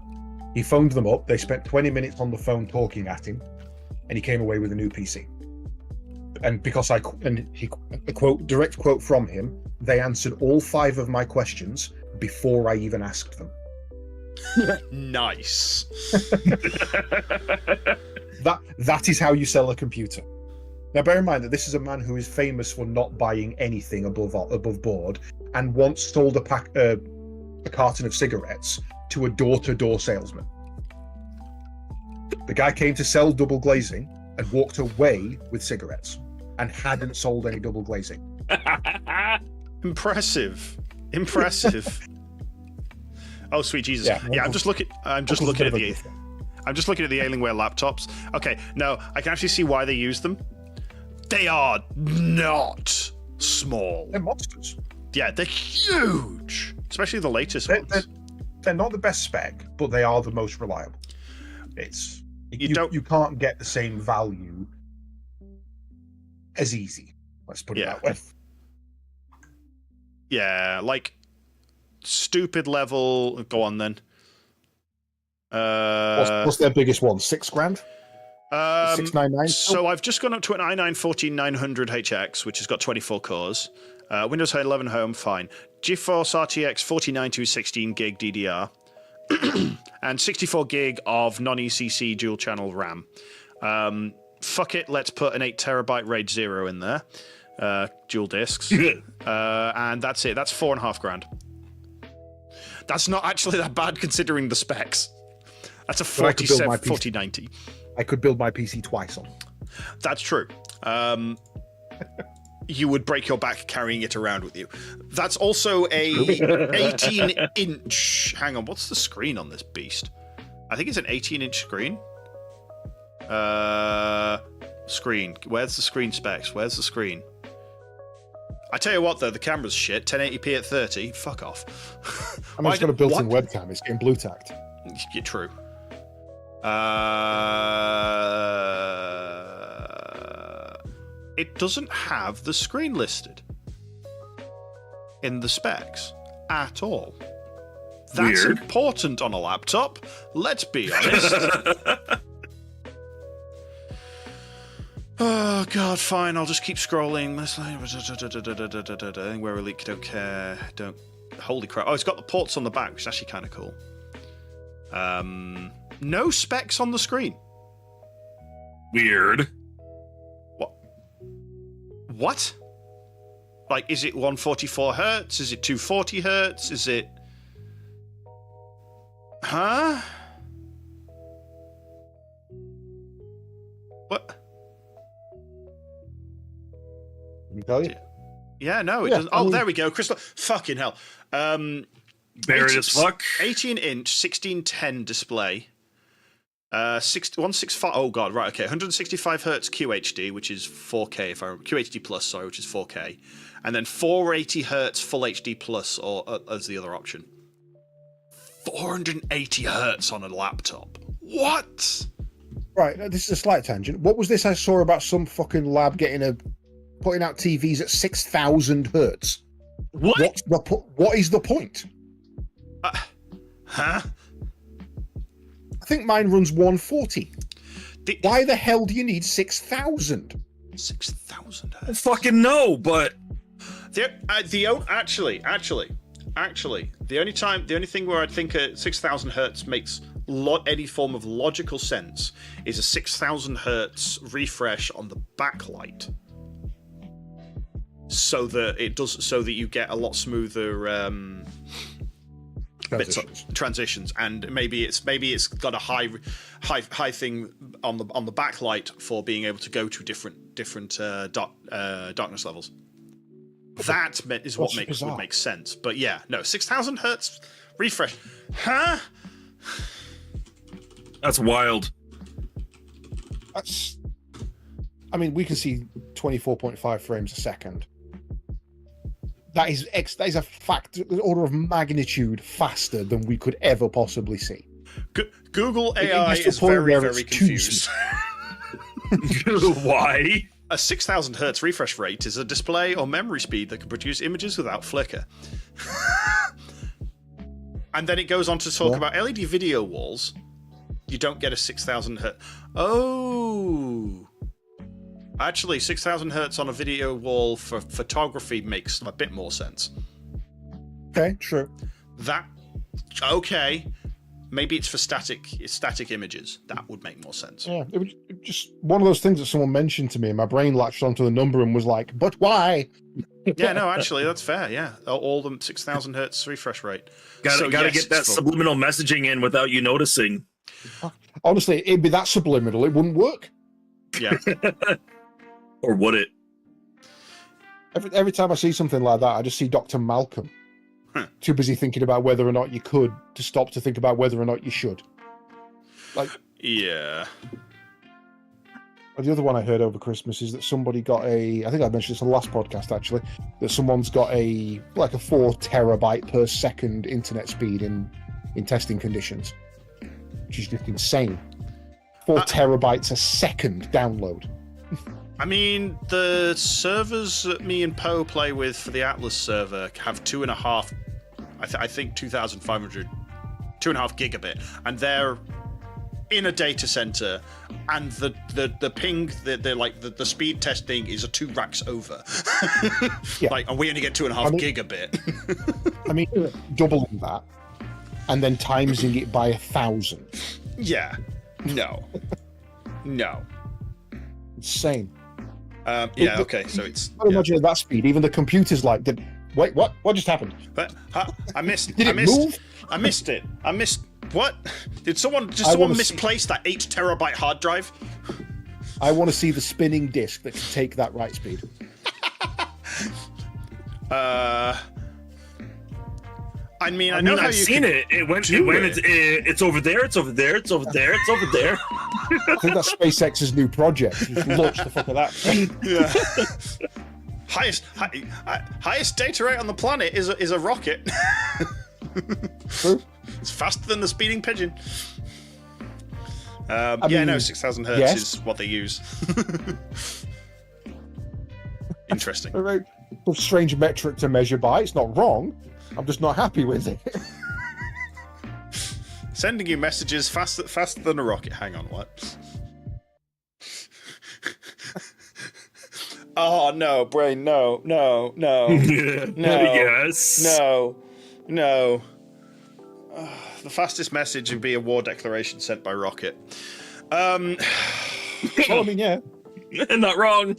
He phoned them up. They spent 20 minutes on the phone talking at him, and he came away with a new PC. And because a direct quote from him, they answered all 5 of my questions before I even asked them. Nice. That is how you sell a computer. Now, bear in mind that this is a man who is famous for not buying anything above board, and once sold a carton of cigarettes to a door-to-door salesman. The guy came to sell double glazing and walked away with cigarettes and hadn't sold any double glazing. Impressive. Oh, sweet Jesus. Yeah, I'm just looking at the Alienware laptops. Okay, no, I can actually see why they use them. They are not small. They're monsters. Yeah, they're huge, especially the latest ones. They're not the best spec, but they are the most reliable. You can't get the same value as easy. Let's put it that way. Yeah, like stupid level. Go on then. What's their biggest one? $6,000? 699. So I've just gone up to an i9-14900HX, which has got 24 cores. Windows 11 Home, fine. GeForce RTX 4090 16 gig DDR, and 64 gig of non-ECC dual channel RAM. Fuck it, let's put an 8 terabyte RAID 0 in there, dual discs, and that's it. That's $4,500. That's not actually that bad considering the specs. That's a 4090. I could build my PC twice on. That's true. You would break your back carrying it around with you. That's also a 18-inch... Hang on, what's the screen on this beast? I think it's an 18-inch screen. Screen. Where's the screen specs? Where's the screen? I tell you what, though, the camera's shit. 1080p at 30. Fuck off. I mean, it's got a built-in webcam. It's getting blue tacked. Yeah, true. It doesn't have the screen listed in the specs at all. That's weird. Important on a laptop. Let's be honest. Oh god, fine. I'll just keep scrolling. Where we leak, don't care. Don't. Holy crap! Oh, it's got the ports on the back, which is actually kind of cool. No specs on the screen. Weird. What? Like, is it 144 hertz? Is it 240 hertz? Is it... Huh? What? Can you tell you? Yeah, no, it doesn't. Oh, there we go. Crystal. Fucking hell. Buried as fuck. 18-inch, 1610 display. 165. Oh god, right, okay. 165 hertz QHD, which is 4K. If I remember, QHD plus, sorry, which is 4K, and then 480 hertz Full HD plus, or as the other option. 480 hertz on a laptop. What? Right, this is a slight tangent. What was this I saw about some fucking lab putting out TVs at 6,000 hertz? What? What is the point? Huh? I think mine runs 140. Why the hell do you need 6,000? 6,000 I hertz. fucking know, but actually, the only thing where I think 6,000 hertz makes any form of logical sense is a 6,000 hertz refresh on the backlight, so that you get a lot smoother transitions, and maybe it's got a high thing on the backlight for being able to go to different darkness levels. That is what would make sense. But yeah, no, 6,000 hertz refresh, huh? That's wild. I mean, we can see 24.5 frames a second. That is a order of magnitude faster than we could ever possibly see. Google AI is very confused. Why? A 6,000 hertz refresh rate is a display or memory speed that can produce images without flicker. And then it goes on to talk about LED video walls. You don't get a 6,000 hertz. Oh. Actually, 6,000 hertz on a video wall for photography makes a bit more sense. Okay, true. Okay. Maybe it's for static images. That would make more sense. Yeah, it was just one of those things that someone mentioned to me, and my brain latched onto the number and was like, "But why?" Yeah, no, actually, that's fair. Yeah, all the 6,000 hertz refresh rate. Gotta get that subliminal messaging in without you noticing. Honestly, it'd be that subliminal; it wouldn't work. Yeah. Or would it? Every time I see something like that, I just see Dr. Malcolm. Too busy thinking about whether or not you could to stop to think about whether or not you should. Like, yeah. The other one I heard over Christmas is that somebody got I think I mentioned this on the last podcast actually, that someone's got a 4 terabyte per second internet speed in testing conditions, which is just insane. 4 terabytes a second download. I mean, the servers that me and Poe play with for the Atlas server have 2.5, I think 2,500, 2.5 gigabit, and they're in a data center, and the ping, the speed testing is 2 racks over. Yeah. And we only get 2.5 gigabit. I mean, doubling that, and then timesing it by 1,000. Yeah. No. Insane. Okay, so it's... Imagine at that speed, even the computer's like, wait, what? What just happened? But, I missed... Did it move? I missed it. I missed... What? Did someone misplace that 8 terabyte hard drive? I want to see the spinning disc that can take that write speed. I mean, I know how I've seen it. It's over there. It's over there. It's over there. It's over there. I think that's SpaceX's new project. Just launch the fuck of that. Yeah. Highest data rate on the planet is a rocket. True. It's faster than the speeding pigeon. 6,000 hertz yes. is what they use. Interesting. A strange metric to measure by. It's not wrong. I'm just not happy with it. Sending you messages faster than a rocket. Hang on, what? Oh no, brain, no. Yes. No. The fastest message would be a war declaration sent by rocket. Well, I mean, yeah. Not wrong.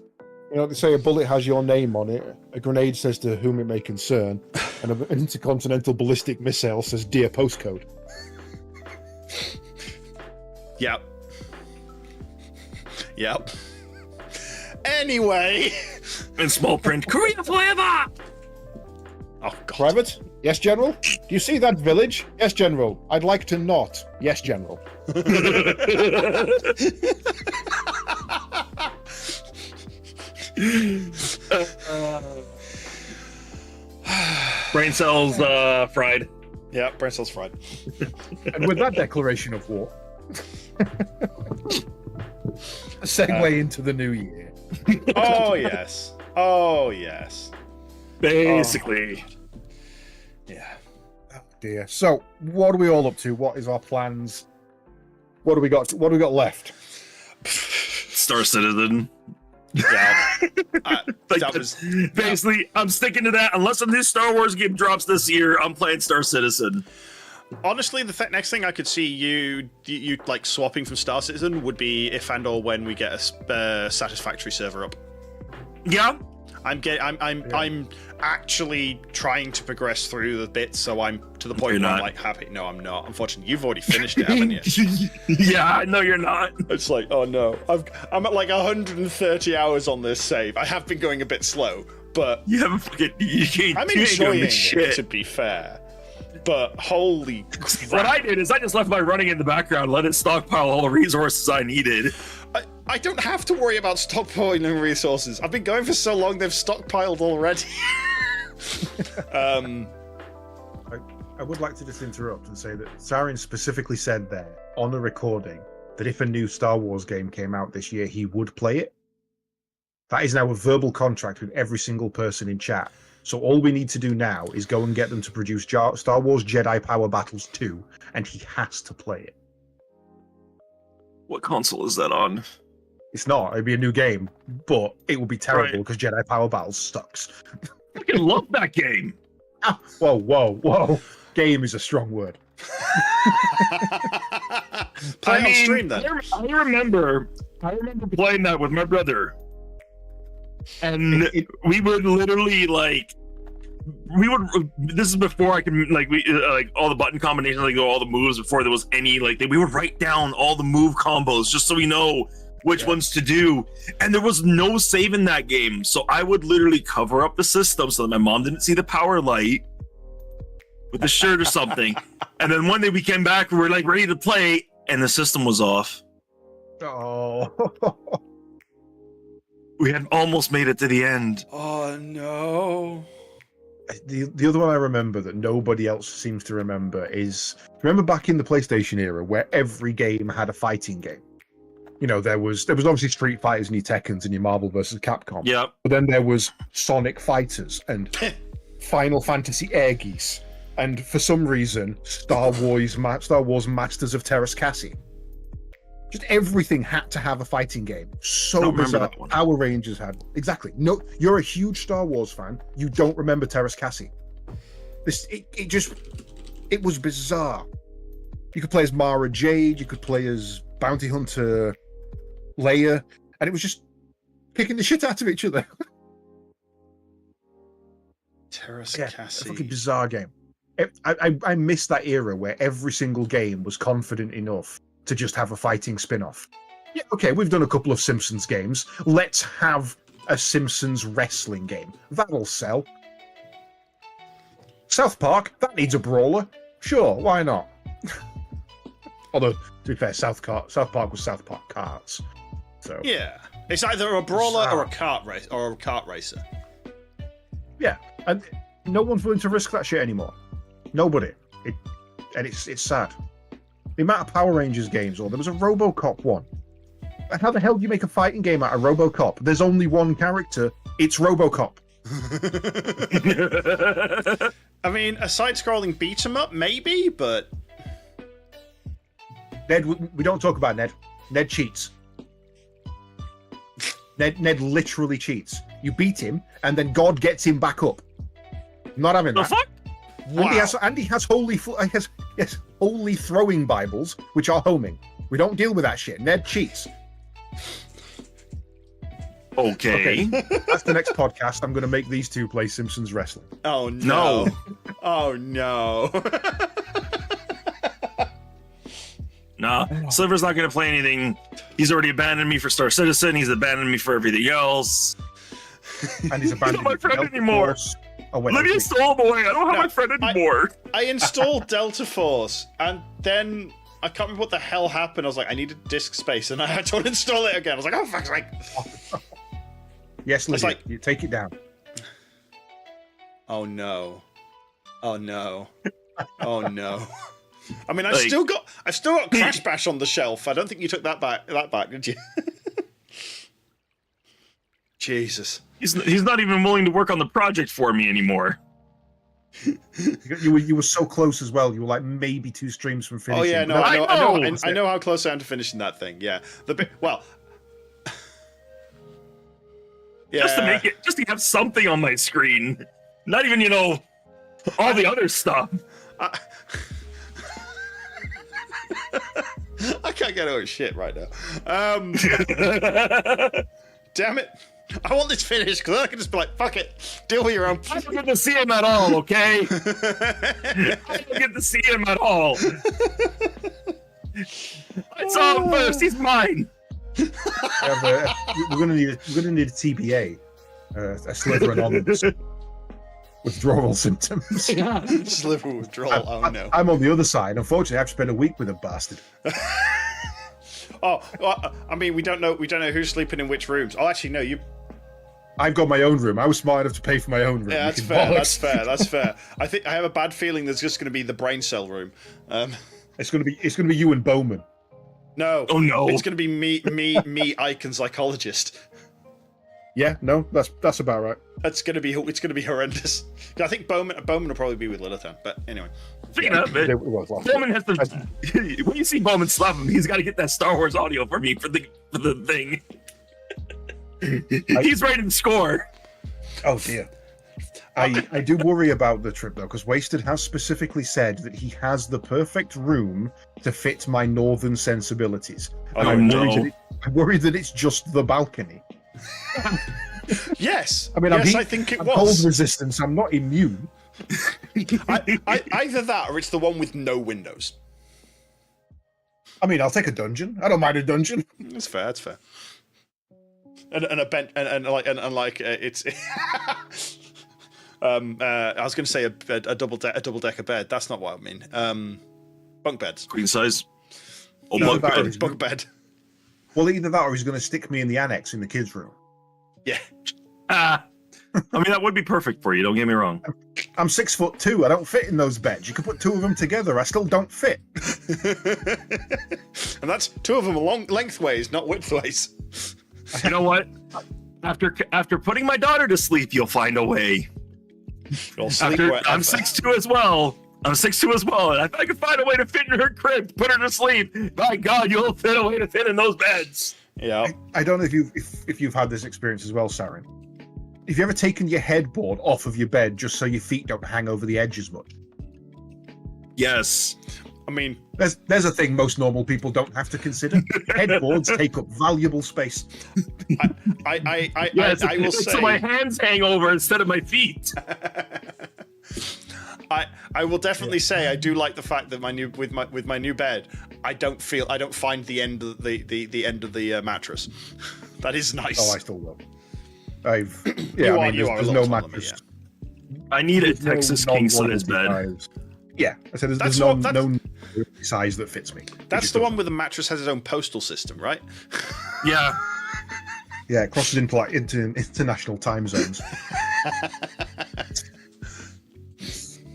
You know, they say a bullet has your name on it, a grenade says to whom it may concern, and an intercontinental ballistic missile says dear postcode. Yep. Anyway. In small print, Korea forever! Oh, God. Private? Yes, General? Do you see that village? Yes, General. I'd like to not. Yes, General. Brain cells fried. Yeah, brain cells fried. And with that declaration of war, a segue into the new year. Oh yes. Basically. Yeah. Oh, dear. So, what are we all up to? What is our plans? What do we got left? Star Citizen. Yeah. That was basically. I'm sticking to that. Unless a new Star Wars game drops this year, I'm playing Star Citizen. Honestly, the next thing I could see you like swapping from Star Citizen would be if and or when we get a satisfactory server up. Yeah. I'm actually trying to progress through the bits, so I'm to the point You're where I'm not. like happy. No, I'm not. Unfortunately, you've already finished it, haven't you? Yeah, no, you're not. It's like, oh no, I'm at like 130 hours on this save. I have been going a bit slow, but You haven't fucking. You can't. I'm you ain't doing enjoying it. shit. To be fair, but holy crap. What I did is I just left my running in the background, let it stockpile all the resources I needed. I don't have to worry about stockpiling resources. I've been going for so long, they've stockpiled already. I would like to just interrupt and say that Sarin specifically said there on a recording that if a new Star Wars game came out this year, he would play it. That is now a verbal contract with every single person in chat. So all we need to do now is go and get them to produce Star Wars Jedi Power Battles 2, and he has to play it. What console is that on? It's not. It'd be a new game, but it will be terrible because Jedi Power Battles sucks. I fucking love that game. Whoa. Game is a strong word. Play on stream then. I remember playing that with my brother, and we would literally this is before I can like all the button combinations, like all the moves, before there was any we would write down all the move combos just so we know which ones to do, and there was no save in that game, so I would literally cover up the system so that my mom didn't see the power light with the shirt or something. And then one day we came back, we were like ready to play, and the system was off. Oh. We had almost made it to the end. Oh no. The other one I remember that nobody else seems to remember is, remember back in the PlayStation era where every game had a fighting game? You know, there was obviously Street Fighters and your Tekkens and your Marvel vs. Capcom. Yeah. But then there was Sonic Fighters and Final Fantasy Air Geese, and for some reason, Star Wars Masters of Terras Cassie. Just everything had to have a fighting game. So Don't remember bizarre. that one. Power Rangers had exactly. No, you're a huge Star Wars fan. You don't remember Terras Cassie. It was bizarre. You could play as Mara Jade. You could play as Bounty Hunter Leia, and it was just kicking the shit out of each other. Terras A Cassie. fucking bizarre game. I miss that era where every single game was confident enough to just have a fighting spin-off. Yeah, okay, we've done a couple of Simpsons games. Let's have a Simpsons wrestling game. That'll sell. South Park, that needs a brawler. Sure, why not? Although, to be fair, South Park was South Park Karts. So Yeah, it's either a brawler Bizarre. or a kart racer. yeah, and no one's willing to risk that shit anymore. Nobody. It's sad. The amount of Power Rangers games, or there was a RoboCop one. How the hell do you make a fighting game out of RoboCop? There's only one character. It's RoboCop. I mean, a side-scrolling beat 'em up, maybe, but Ned, we don't talk about Ned. Ned cheats. Ned literally cheats. You beat him, and then God gets him back up. Not having The that. fuck? wow. And he has holy throwing Bibles, which are homing. We don't deal with that shit. Ned cheats. Okay. That's the next podcast. I'm going to make these two play Simpsons Wrestling. Oh no. No. Oh no. Nah, Sliver's not gonna play anything. He's already abandoned me for Star Citizen. He's abandoned me for everything else. And he's abandoned my friend Delta anymore. Force. Oh, wait, Let me install him away. I don't have No, my friend anymore. I installed Delta Force, and then I can't remember what the hell happened. I was like, I needed disk space, and I had to uninstall it again. I was like, oh fuck's sake. Yes, Lydia, like- you take it down. Oh no. Oh no. Oh no. I mean, I've Like- still got Crash Bash on the shelf. I don't think you took that back, did you? Jesus. He's not even willing to work on the project for me anymore. You were so close as well. You were like maybe 2 streams from finishing. Oh yeah, no, But I know how close I am to finishing that thing. Yeah, yeah. Just to make it, just to have something on my screen. Not even, all the other stuff. I can't get over shit right now. Damn it. I want this finished because I can just be like, fuck it. Deal with your own. I don't get to see him at all, okay? I don't get to see him at all. I saw him first. He's mine. We're gonna need a TBA, a Sliver Anonymous withdrawal symptoms. Sliver withdrawal. Oh no. I'm on the other side. Unfortunately, I've spent a week with a bastard. Oh, well, I mean, we don't know who's sleeping in which rooms. Oh, actually, no, you. I've got my own room. I was smart enough to pay for my own room. Yeah, that's fair. That's fair. I think I have a bad feeling there's just going to be the brain cell room. It's gonna be you and Bowman. No. Oh no. It's going to be me, Icon psychologist. Yeah, no, that's about right. It's going to be horrendous. I think Bowman will probably be with Lilithan, but anyway. Speaking of it, Bowman has to. When you see Bowman slap him, he's got to get that Star Wars audio for me for the thing. He's ready to score. Oh dear. I do worry about the trip though, because Wasted has specifically said that he has the perfect room to fit my northern sensibilities. Oh, I'm no. worried that it's just the balcony. Yes. I mean, yes, I think it I'm was. cold resistance. I'm not immune. Either that or it's the one with no windows. I mean, I'll take a dungeon. I don't mind a dungeon. That's fair. That's fair. And a bench and like it's. I was going to say a double decker bed. That's not what I mean. Bunk beds. Queen size. Oh, No, bunk bed. bunk bed. Well, either that or he's going to stick me in the annex in the kids' room. Yeah. I mean, that would be perfect for you. Don't get me wrong. I'm 6'2". I don't fit in those beds. You could put two of them together. I still don't fit. And that's two of them lengthways, not widthways. You know what? After putting my daughter to sleep, you'll find a way. I'm 6'2" as well. I'm 6'2" as well, and if I can find a way to fit in her crib, put her to sleep, my God, you'll fit a way to fit in those beds. Yeah. I don't know if you've had this experience as well, Sarin. Have you ever taken your headboard off of your bed just so your feet don't hang over the edge as much? Yes. I mean, there's a thing most normal people don't have to consider. Headboards take up valuable space. I will say. So my hands hang over instead of my feet. I will definitely say I do like the fact that with my new bed, I don't find the end of the end of the mattress. That is nice. Oh, I still will. There's no mattress. I need a Texas king size bed. Yeah, I said there's no size that fits me. That's the one where the mattress has its own postal system, right? Yeah. Yeah, it crosses into like international time zones.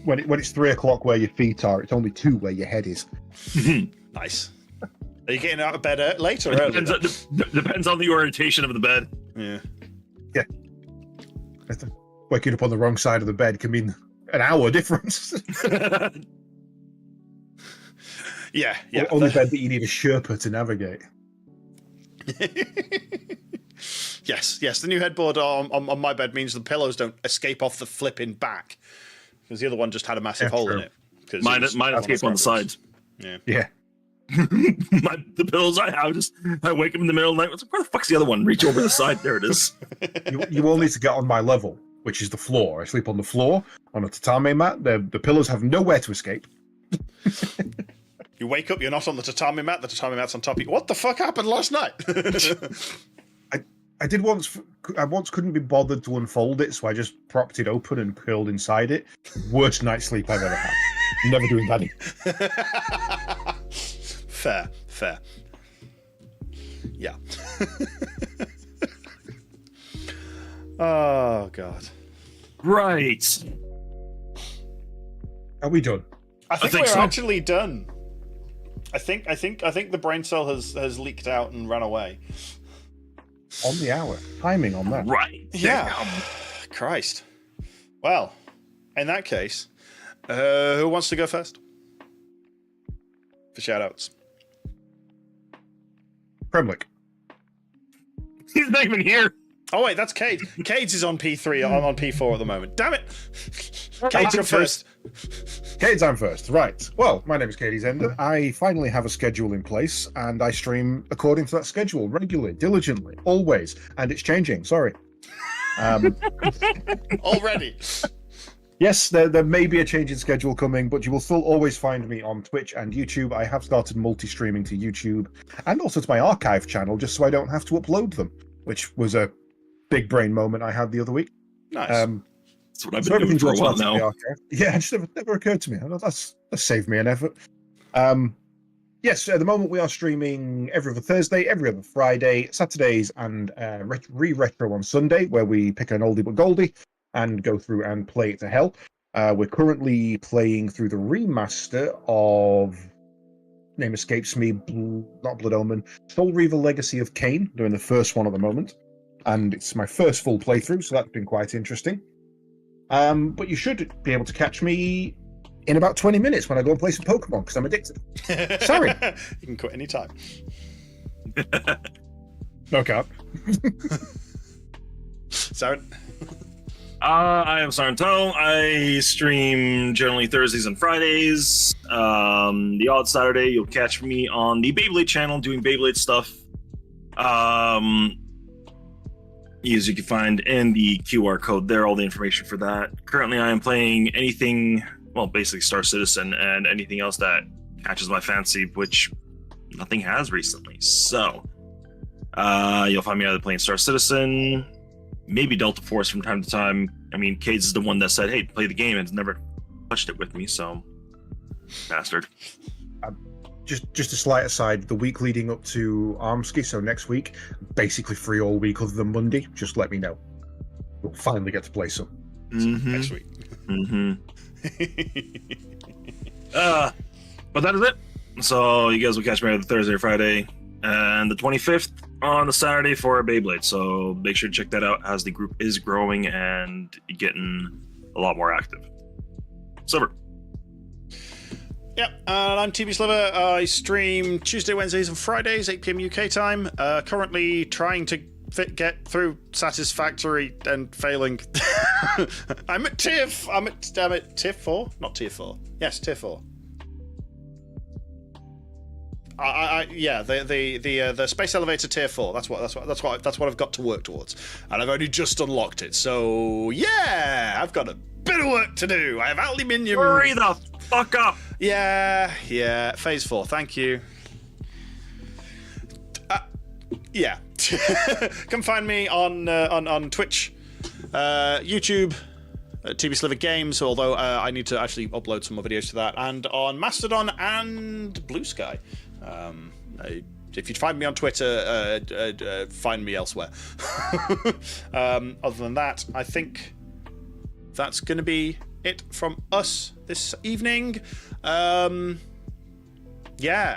When it's 3 o'clock where your feet are, it's only 2 where your head is. Nice. Are you getting out of bed later or early? Depends on the orientation of the bed. Yeah. Yeah. Waking up on the wrong side of the bed can mean an hour difference. Yeah. On the bed that you need a Sherpa to navigate. Yes. The new headboard on my bed means the pillows don't escape off the flipping back. Because the other one just had a massive hole in it. Mine escape on the sides. Yeah. The pillows I have, I wake up in the middle of the night. Where the fuck's the other one? Reach over the side. There it is. You all need to get on my level, which is the floor. I sleep on the floor on a tatami mat. The pillows have nowhere to escape. You wake up, you're not on the tatami mat. The tatami mat's on top of you. What the fuck happened last night? I did once. I once couldn't be bothered to unfold it, so I just propped it open and curled inside it. Worst night's sleep I've ever had. Never doing that again. Fair. Yeah. Oh God. Right. Are we done? I think we're so. actually done. I think the brain cell has leaked out and ran away. On the hour. Timing on that. Right. Yeah. Christ. Well, in that case, who wants to go first? For shoutouts. Kremlik. He's not even here. Oh wait, that's Caedes. Caedes is on P3. I'm on P4 at the moment. Damn it. Caedes, go first. Caedes, I'm first. Right. Well, my name is CaedesEnder. I finally have a schedule in place, and I stream according to that schedule regularly, diligently, always. And it's changing. Sorry. Already. Yes, there may be a change in schedule coming, but you will still always find me on Twitch and YouTube. I have started multi-streaming to YouTube and also to my archive channel, just so I don't have to upload them, which was a big brain moment I had the other week. Nice. That's what I've been doing for a while now. Yeah, it just never occurred to me. That's saved me an effort. Yes, at the moment we are streaming every other Thursday, every other Friday, Saturdays, and retro on Sunday, where we pick an oldie but goldie and go through and play it to hell. We're currently playing through the remaster of, name escapes me, not Blood Omen, Soul Reaver Legacy of Kain, doing the first one at the moment. And it's my first full playthrough, so that's been quite interesting. But you should be able to catch me in about 20 minutes when I go and play some Pokemon, because I'm addicted. Sorry. You can quit any time. No cap. Sarin? I am SarinTal. I stream generally Thursdays and Fridays. The odd Saturday, you'll catch me on the Beyblade channel doing Beyblade stuff. As you can find in the QR code there, all the information for that. Currently, I am playing anything, well, basically Star Citizen and anything else that catches my fancy, which nothing has recently. So, you'll find me either playing Star Citizen, maybe Delta Force from time to time. I mean, Caedes is the one that said, hey, play the game, and has never touched it with me, so bastard. Just a slight aside, the week leading up to Armsky, so next week, basically free all week other than Monday, just let me know. We'll finally get to play some Next week. But that is it. So you guys will catch me either Thursday or Friday, and the 25th on the Saturday for Beyblade. So make sure to check that out as the group is growing and getting a lot more active. Sliver. Yep, and I'm TBSliver. I stream Tuesday, Wednesdays, and Fridays, 8 p.m. UK time. Currently trying to get through Satisfactory and failing. I'm at tier 4, not tier 4. Yes, tier 4. Yeah, the space elevator tier 4. That's what I've got to work towards, and I've only just unlocked it. So yeah, I've got a bit of work to do. I have aluminium. Hurry the fuck up. Yeah, phase 4. Thank you. Yeah, come find me on Twitch, YouTube. TBSliver Games, although I need to actually upload some more videos to that, and on Mastodon and Blue Sky. If you find me on Twitter, find me elsewhere. Other than that, I think that's going to be it from us this evening. Yeah,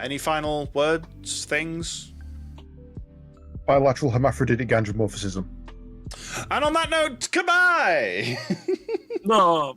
any final words, things? Bilateral hermaphroditic andromorphism. And on that note, goodbye! No.